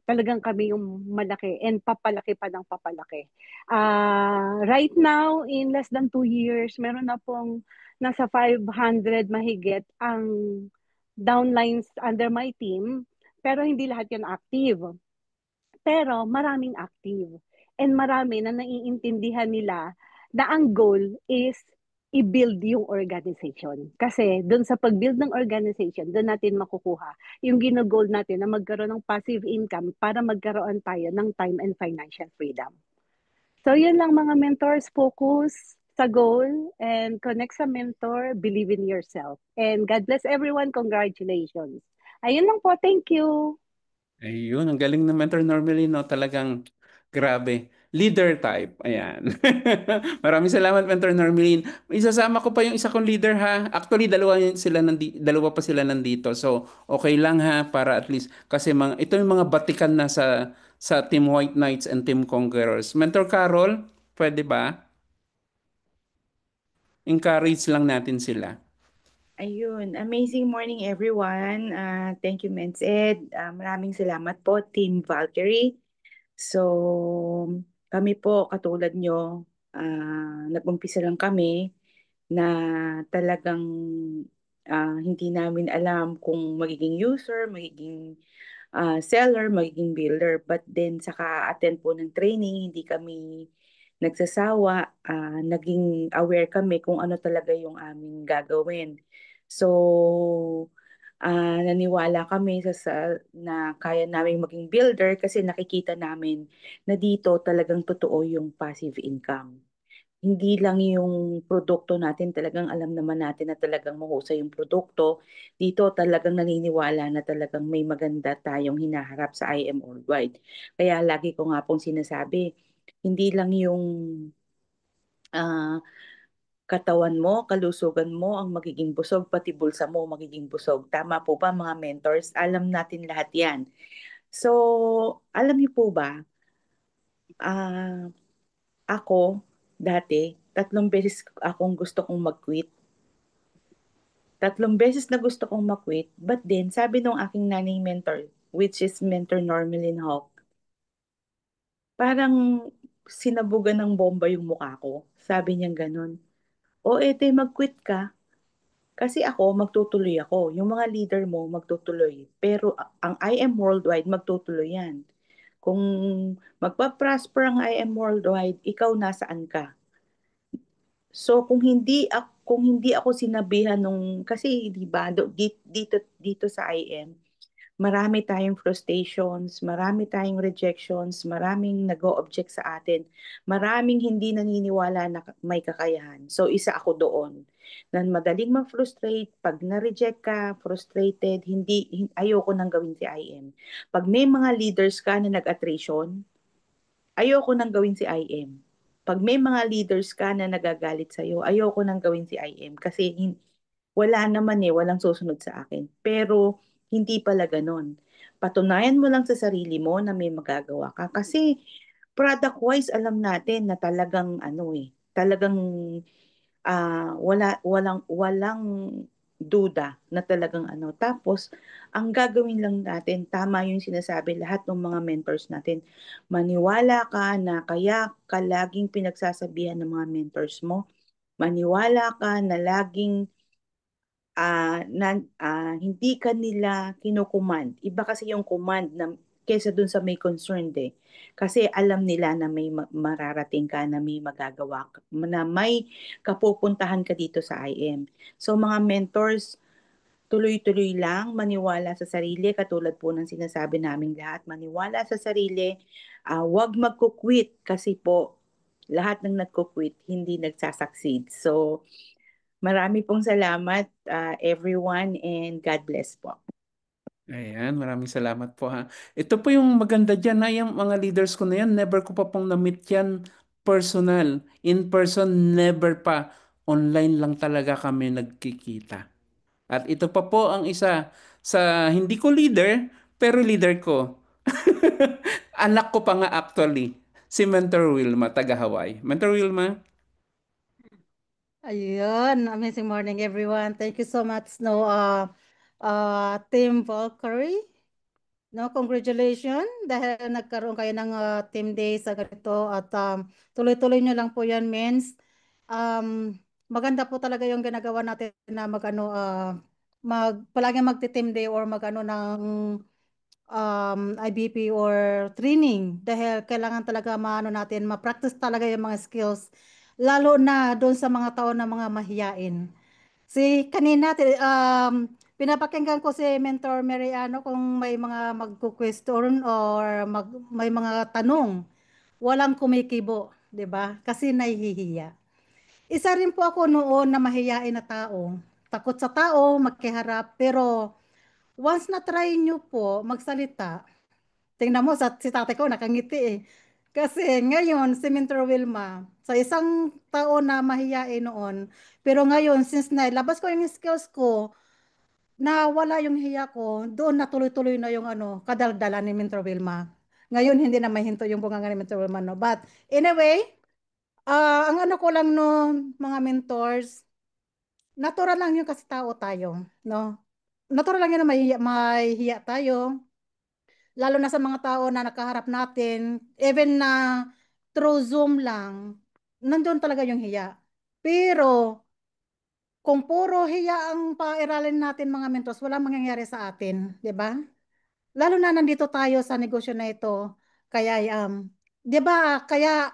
talagang kami yung malaki and papalaki pa ng papalaki. Right now, in less than 2 years, meron na pong nasa 500 mahigit ang downlines under my team, pero hindi lahat yan active. Pero maraming active. And marami na naiintindihan nila na ang goal is i-build yung organization. Kasi doon sa pag-build ng organization, doon natin makukuha yung gino-goal natin na magkaroon ng passive income para magkaroon tayo ng time and financial freedom. So yun lang mga mentors, focus sa goal and connect sa mentor, believe in yourself. And God bless everyone, congratulations. Ayun lang po, thank you. Ayun, ang galing ng Mentor Normally, no? Talagang grabe. Leader type. Ayan. Maraming salamat, Mentor Normalin. Isasama ko pa yung isa kong leader, ha? Actually, dalawa pa sila nandito. So, okay lang, ha? Para at least, kasi ito yung mga batikan na sa Team White Knights and Team Conquerors. Mentor Carol, pwede ba? Encourage lang natin sila. Ayun, amazing morning everyone. Thank you, Mens Ed. Maraming salamat po, Team Valkyrie. So, kami po, katulad nyo, nag-umpisa lang kami na talagang hindi namin alam kung magiging user, magiging seller, magiging builder. But then, saka attend po ng training, hindi kami nagsasawa, naging aware kami kung ano talaga yung aming gagawin. So, naniwala kami na kaya namin maging builder kasi nakikita namin na dito talagang totoo yung passive income. Hindi lang yung produkto natin, talagang alam naman natin na talagang mahusay yung produkto. Dito talagang naniniwala na talagang may maganda tayong hinaharap sa IM Worldwide. Kaya lagi ko nga pong sinasabi, hindi lang yung katawan mo, kalusugan mo ang magiging busog, pati bulsa mo magiging busog. Tama po ba mga mentors? Alam natin lahat yan. So, alam niyo po ba, ako dati, 3 beses akong gusto kong mag-quit. 3 beses na gusto kong mag-quit, but then sabi nung aking nanay mentor, which is Mentor Normalin Hawk, parang sinabugan ng bomba yung mukha ko. Sabi niya ganun, o ete mag-quit ka, kasi ako, magtutuloy ako. Yung mga leader mo, magtutuloy. Pero ang IM Worldwide, magtutuloy yan. Kung magpa-prosper ang IM Worldwide, ikaw nasaan ka? So kung hindi ako sinabihan nung kasi 'di ba dito sa IM marami tayong frustrations, marami tayong rejections, maraming nag-o-object sa atin, maraming hindi naniniwala na may kakayahan. So isa ako doon. Na madaling ma-frustrate, pag na-reject ka, frustrated, ayoko nang gawin si IM. Pag may mga leaders ka na nag-attrition, ayoko nang gawin si IM. Pag may mga leaders ka na nagagalit sa'yo, ayoko nang gawin si IM kasi wala naman walang susunod sa akin. Pero hindi pala ganon. Patunayan mo lang sa sarili mo na may magagawa ka. Kasi product-wise, alam natin na talagang talagang walang duda na talagang ano. Tapos, ang gagawin lang natin, tama yung sinasabi lahat ng mga mentors natin. Maniwala ka na kaya ka laging pinagsasabihan ng mga mentors mo. Maniwala ka na laging hindi ka nila kinukuman. Iba kasi yung command na kesa dun sa may concerned eh. Kasi alam nila na may mararating ka, na may magagawa ka, na may kapupuntahan ka dito sa IM. So mga mentors, tuloy-tuloy lang, maniwala sa sarili, katulad po ng sinasabi namin lahat, maniwala sa sarili, wag magkukwit kasi po lahat ng nagkukwit hindi nagsasucceed. So marami pong salamat, everyone, and God bless po. Ayan, maraming salamat po ha. Ito po yung maganda dyan na yung mga leaders ko na yan, never ko pa pong na-meet yan personal. In person, never pa. Online lang talaga kami nagkikita. At ito pa po ang isa sa hindi ko leader, pero leader ko. Anak ko pa nga actually, si Mentor Wilma, taga Hawaii. Mentor Wilma? Ayun, amazing morning everyone. Thank you so much no Team Valkyrie. No, congratulations dahil nagkaroon kayo ng team day sa ganito at tuloy-tuloy nyo lang po 'yan, mens. Um, Maganda po talaga yung ginagawa natin na magano palagi magti-team day or magano ng IBP or training dahil kailangan talaga maano natin, ma-practice talaga yung mga skills lalo na doon sa mga tao na mga mahiyain. Si kanina pinapakinggan ko si Mentor Mariano kung may mga magku-question or may mga tanong, walang kumikibo, 'di ba? Kasi nahihiya. Isa rin po ako noon na mahiyain na tao. Takot sa tao, magkiharap, pero once na try nyo po magsalita, tingnan mo, si tatay ko nakangiti eh. Kasi ngayon, si Mentor Wilma, sa isang tao na mahiyain noon, pero ngayon, since nailabas ko yung skills ko, na wala yung hiya ko, doon na tuloy-tuloy na yung kadaldala ni Mentor Wilma. Ngayon, hindi na mahinto yung bunganga ni Mentor Wilma, no? But anyway, ang ano ko lang no, mga mentors, natural lang yung kasi tao tayo, no? Natural lang yun na may hiya tayo, lalo na sa mga tao na nakaharap natin, even na through Zoom lang, nandun talaga yung hiya. Pero, kung puro hiya ang pairalin natin mga mentors, walang mangyayari sa atin, di ba? Lalo na nandito tayo sa negosyo na ito, kaya, di ba, kaya,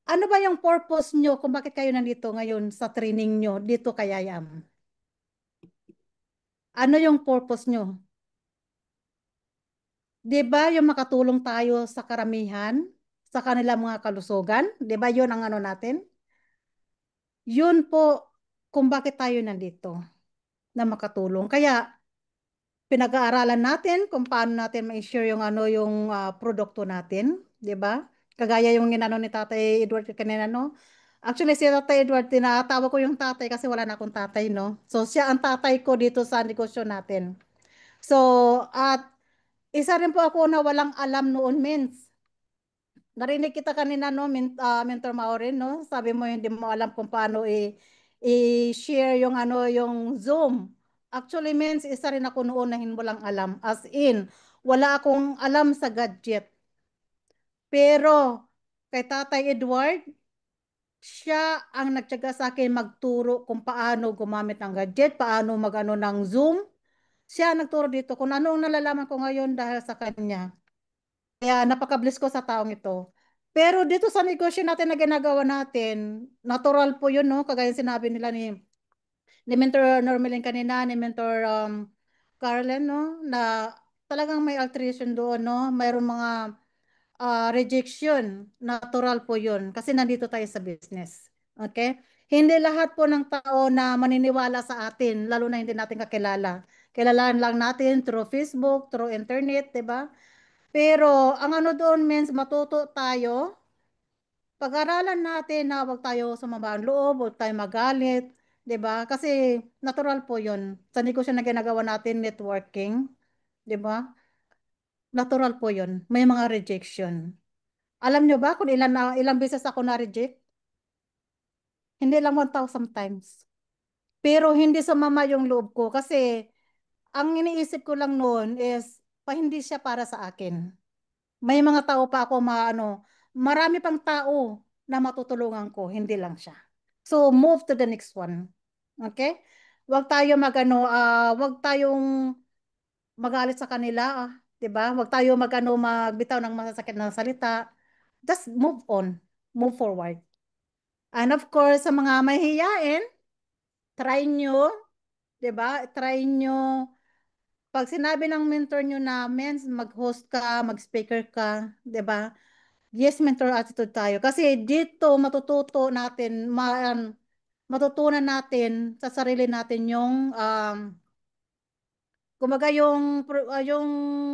ano ba yung purpose nyo kung bakit kayo nandito ngayon sa training nyo dito kaya, ano yung purpose nyo? Di ba yung makatulong tayo sa karamihan, sa kanilang mga kalusugan? Di ba yun ang ano natin? Yun po kung bakit tayo nandito na makatulong. Kaya pinag-aaralan natin kung paano natin ma-share yung yung produkto natin, 'di ba? Kagaya yung inano ni Tatay Edward kanina no. Actually si Tatay Edward tinatawag ko yung tatay kasi wala na akong tatay no. So siya ang tatay ko dito sa negosyo natin. So at isa rin po ako na walang alam noon, mens. Narinig kita kanina no, Mentor Maureen no. Sabi mo hindi mo alam kung paano i-share yung yung Zoom. Actually, means isa rin ako noon na hindi mo lang alam. As in, wala akong alam sa gadget. Pero kay Tatay Edward, siya ang nagtiyaga sa akin magturo kung paano gumamit ng gadget, paano magano ng Zoom. Siya ang nagturo dito kung ano ang nalalaman ko ngayon dahil sa kanya. Kaya napaka-bless ko sa taong ito. Pero dito sa negosyo natin na ginagawa natin, natural po yun, no? Kagaya sinabi nila ni Mentor Normalin kanina, ni Mentor Carlen, no? Na talagang may alteration doon, no? Mayroong mga rejection. Natural po yun. Kasi nandito tayo sa business. Okay? Hindi lahat po ng tao na maniniwala sa atin, lalo na hindi natin kakilala. Kilalaan lang natin through Facebook, through internet, di ba? Pero ang ano doon means matuto tayo, pag-aralan natin na huwag tayo sumama ang loob, huwag tayo magalit, 'di ba? Kasi natural po 'yon. Sa negosyo na ginagawa natin, networking, 'di ba? Natural po 'yon. May mga rejection. Alam nyo ba kung ilang beses ako na-reject? Hindi lang 1,000 times. Pero hindi sumama yung loob ko kasi ang iniisip ko lang noon is hindi siya para sa akin. May mga tao pa ako marami pang tao na matutulungan ko, hindi lang siya. So move to the next one. Okay? Wag tayong magalit sa kanila, 'di ba? Wag tayo magbitaw ng masasakit na salita. Just move on, move forward. And of course, sa mga mahihiyain, try nyo, 'di ba? Try nyo pag sinabi ng mentor nyo na mag-host ka, mag-speaker ka, 'di ba? Yes, mentor attitude tayo. Kasi dito matutunan natin sa sarili natin yung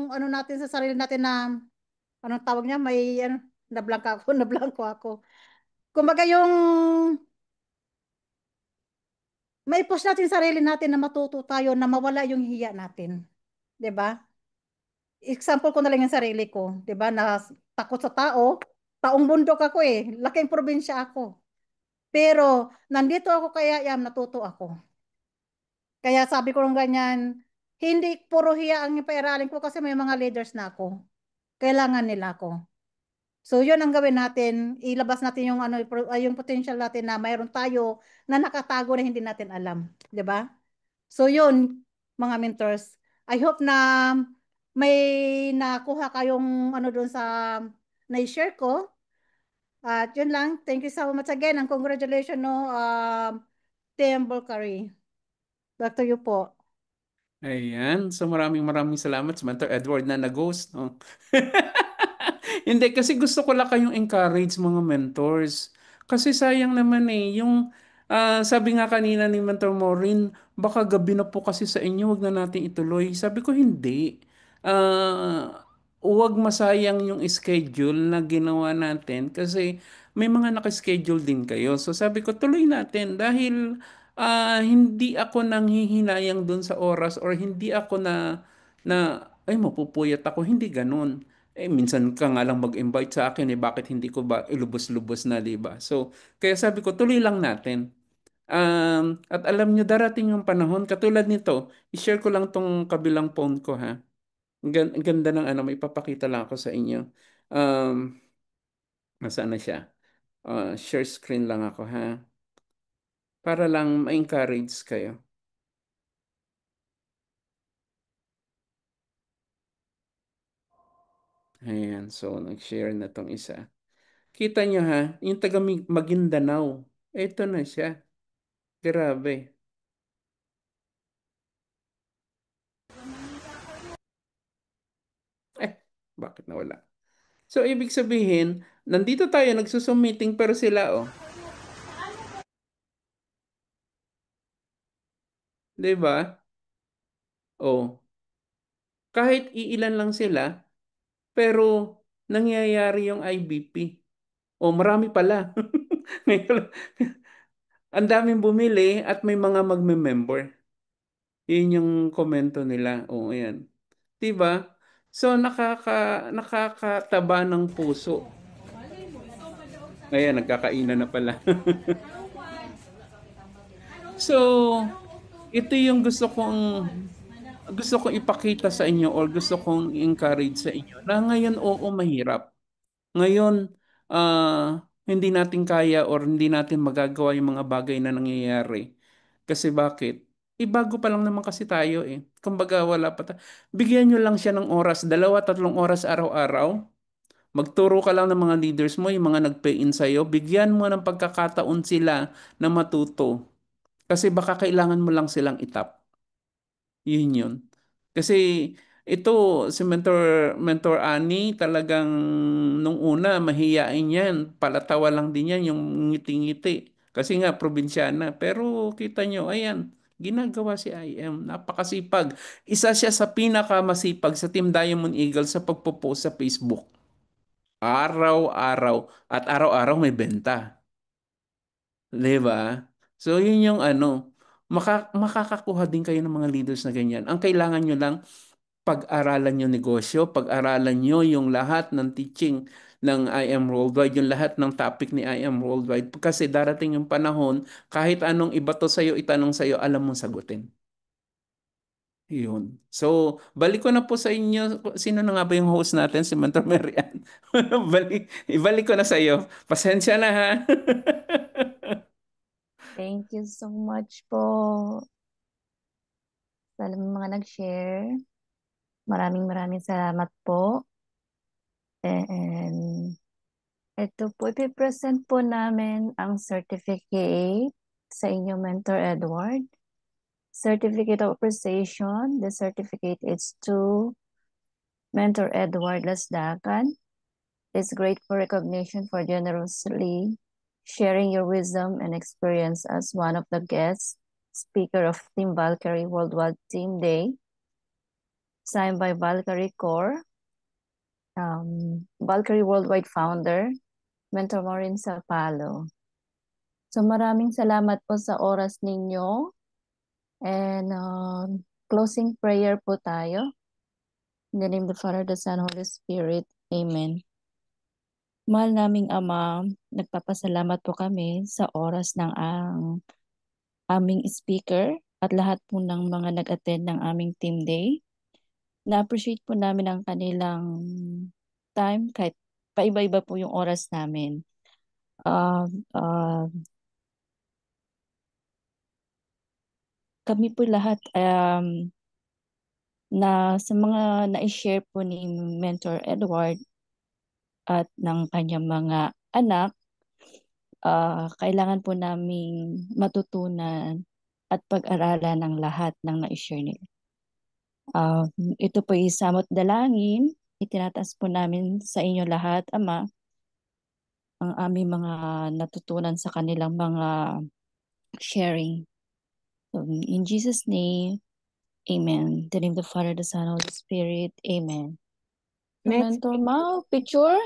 ano natin sa sarili natin na anong tawag niya, may nablangka ako, nablangko ako. Kumbaga may push natin sarili natin na matuto tayo na mawala yung hiya natin. 'Di ba? Example ko na lang yung sarili ko, 'di ba? Na takot sa tao, taong bundok ako eh, laking probinsya ako. Pero nandito ako kaya natuto ako. Kaya sabi ko ng ganyan, hindi puro hiya ang ipairalin ko kasi may mga leaders na ako. Kailangan nila ako. So, yun ang gawin natin. Ilabas natin yung potential natin na mayroon tayo na nakatago na hindi natin alam. 'Di ba? So, yun, mga mentors. I hope na may nakuha kayong doon sa na-share ko. At yun lang. Thank you so much again. And congratulations, no, Team Bulgari. Back to you po. Ayan. So maraming maraming salamat sa Mentor Edward na nag-host. No? Hindi, kasi gusto ko lang kayong encourage mga mentors. Kasi sayang naman eh, sabi nga kanina ni Mentor Maureen, baka gabi na po kasi sa inyo, wag na natin ituloy. Sabi ko, hindi. Huwag masayang yung schedule na ginawa natin kasi may mga nakaschedule din kayo. So sabi ko, tuloy natin dahil hindi ako nanghihinayang dun sa oras or hindi ako ay mapupuyat ako. Hindi ganun. Minsan ka nga lang mag-invite sa akin, bakit hindi ko ba ilubos-lubos na, di ba? So, kaya sabi ko, tuloy lang natin. At alam nyo, darating yung panahon, katulad nito, i-share ko lang tong kabilang phone ko, ha? Ang ganda ng may papakita lang ako sa inyo. Um, Nasaan na siya? Share screen lang ako, ha? Para lang ma-encourage kayo. Ayan, so nag-share na tong isa. Kita nyo ha, yung taga Maguindanao. Ito na siya. Grabe. Eh, bakit nawala? So, ibig sabihin, nandito tayo nagsusummeeting pero sila, oh. 'Di ba? Oh. Kahit iilan lang sila, pero nangyayari yung IBP. Oh, marami pala. Ngayon, ang daming bumili at may mga magme-member. Yun yung komento nila. Oh, ayan. 'Di ba? So nakakataba ng puso. Ayan, nagkakainan na pala. So, ito yung gusto kong ipakita sa inyo or gusto kong encourage sa inyo na ngayon oo mahirap. Ngayon hindi natin kaya or hindi natin magagawa yung mga bagay na nangyayari. Kasi bakit? Bago pa lang naman kasi tayo eh. Kumbaga wala pa bigyan nyo lang siya ng oras, 2-3 oras araw-araw. Magturo ka lang ng mga leaders mo, yung mga nag-pay in sa'yo. Bigyan mo ng pagkakataon sila na matuto. Kasi baka kailangan mo lang silang itap. Yun yun. Kasi ito, si Mentor Ani, talagang nung una, mahiyain yan. Palatawa lang din yan, yung ngiti-ngiti. Kasi nga, probinsyana. Pero kita nyo, ayan, ginagawa si IM. Napakasipag. Isa siya sa pinakamasipag sa Team Diamond Eagle sa pagpo-post sa Facebook. Araw-araw. At araw-araw may benta. 'Di ba? So, yun yung makakakuha din kayo ng mga leaders na ganyan. Ang kailangan nyo lang, pag-aralan yung negosyo, pag-aralan nyo yung lahat ng teaching ng I Am Worldwide, yung lahat ng topic ni I Am Worldwide. Kasi darating yung panahon, kahit anong ibato sa'yo, itanong sa'yo, alam mong sagutin. Yun. So, balik ko na po sa inyo. Sino na nga ba yung host natin? Si Mentor Marian. Ibalik ko na sa iyo. Pasensya na ha. Thank you so much po sa mga nag-share. Maraming salamat po. And ito po, ipipresent po namin ang certificate sa inyo, Mentor Edward. Certificate of Appreciation. The certificate is to Mentor Edward Lasdacan. It's grateful recognition for generously sharing your wisdom and experience as one of the guest speaker of Team Valkyrie Worldwide Team Day. Signed by Valkyrie Core, Valkyrie Worldwide Founder, Mentor Maureen Sapalo. So maraming salamat po sa oras ninyo. And closing prayer po tayo. In the name of the Father, the Son, Holy Spirit. Amen. Mahal naming Ama, nagpapasalamat po kami sa oras ng aming speaker at lahat po ng mga nag-attend ng aming team day. Na-appreciate po namin ang kanilang time kahit paiba-iba po yung oras namin. Kami po lahat na sa mga na-share po ni Mentor Edward at ng kanyang mga anak, kailangan po naming matutunan at pag-aralan ng lahat ng na-share nila. Ito po isamot dalangin, itinataas po namin sa inyo lahat, Ama, ang aming mga natutunan sa kanilang mga sharing. So, in Jesus' name, Amen. In the name of the Father, the Son, Holy Spirit. Amen. Next. Mentor Ma, picture?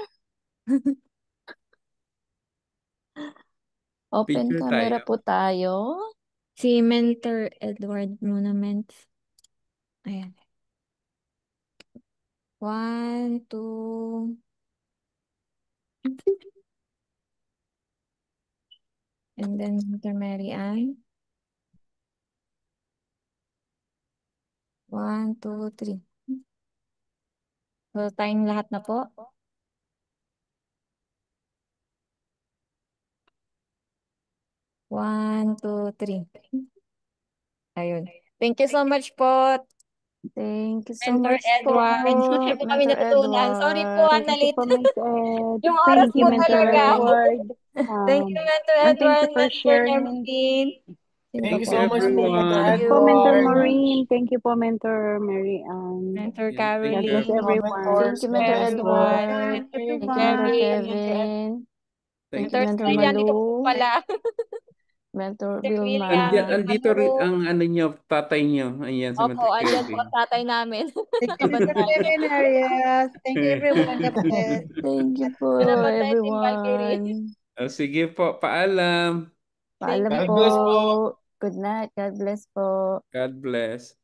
Open Picture camera tayo. po tayo. Si Mentor Edward muna, Ments. Ayan. 1, 2. And then Mentor Mary Ann. 1, 2, 3. So, tayong lahat na po. One, two, three. Ayun. Thank you so much po, Thank you so Mentor much po, Edward. Marami po kami Mentor natutunan. Sorry po, Edward. Thank you nalit. po, Miss Ed. Yung oras Thank you, po Mentor talaga. Edward. Thank you, Mentor And thank you Edward, for Mentor sharing. Nervin. Sino Thank you po? everyone. Thank Thank you po, Mentor you. Maureen. Thank you po, Mentor Mary Ann. Mentor Yeah, thank God you. bless Caroline. everyone. Thank you, Mentor Everyone. Edward. Mentor Thank you, Mentor Jerry. Kevin. Thank you, Mentor Mentor Sky, dito po Malu. pala. Mentor Sir Vilma. William. Andito rin ang ano nyo, tatay nyo. Ayan, si Opo, Mentor andyan po Kevin. ang tatay namin. Thank you, Mr. Kevin Arias. Thank you, everyone. God bless. Thank you po, Namatay Team Valkyrie. everyone. Sige po, paalam. Thank Paalam you po. po. Good night. God bless po. God bless.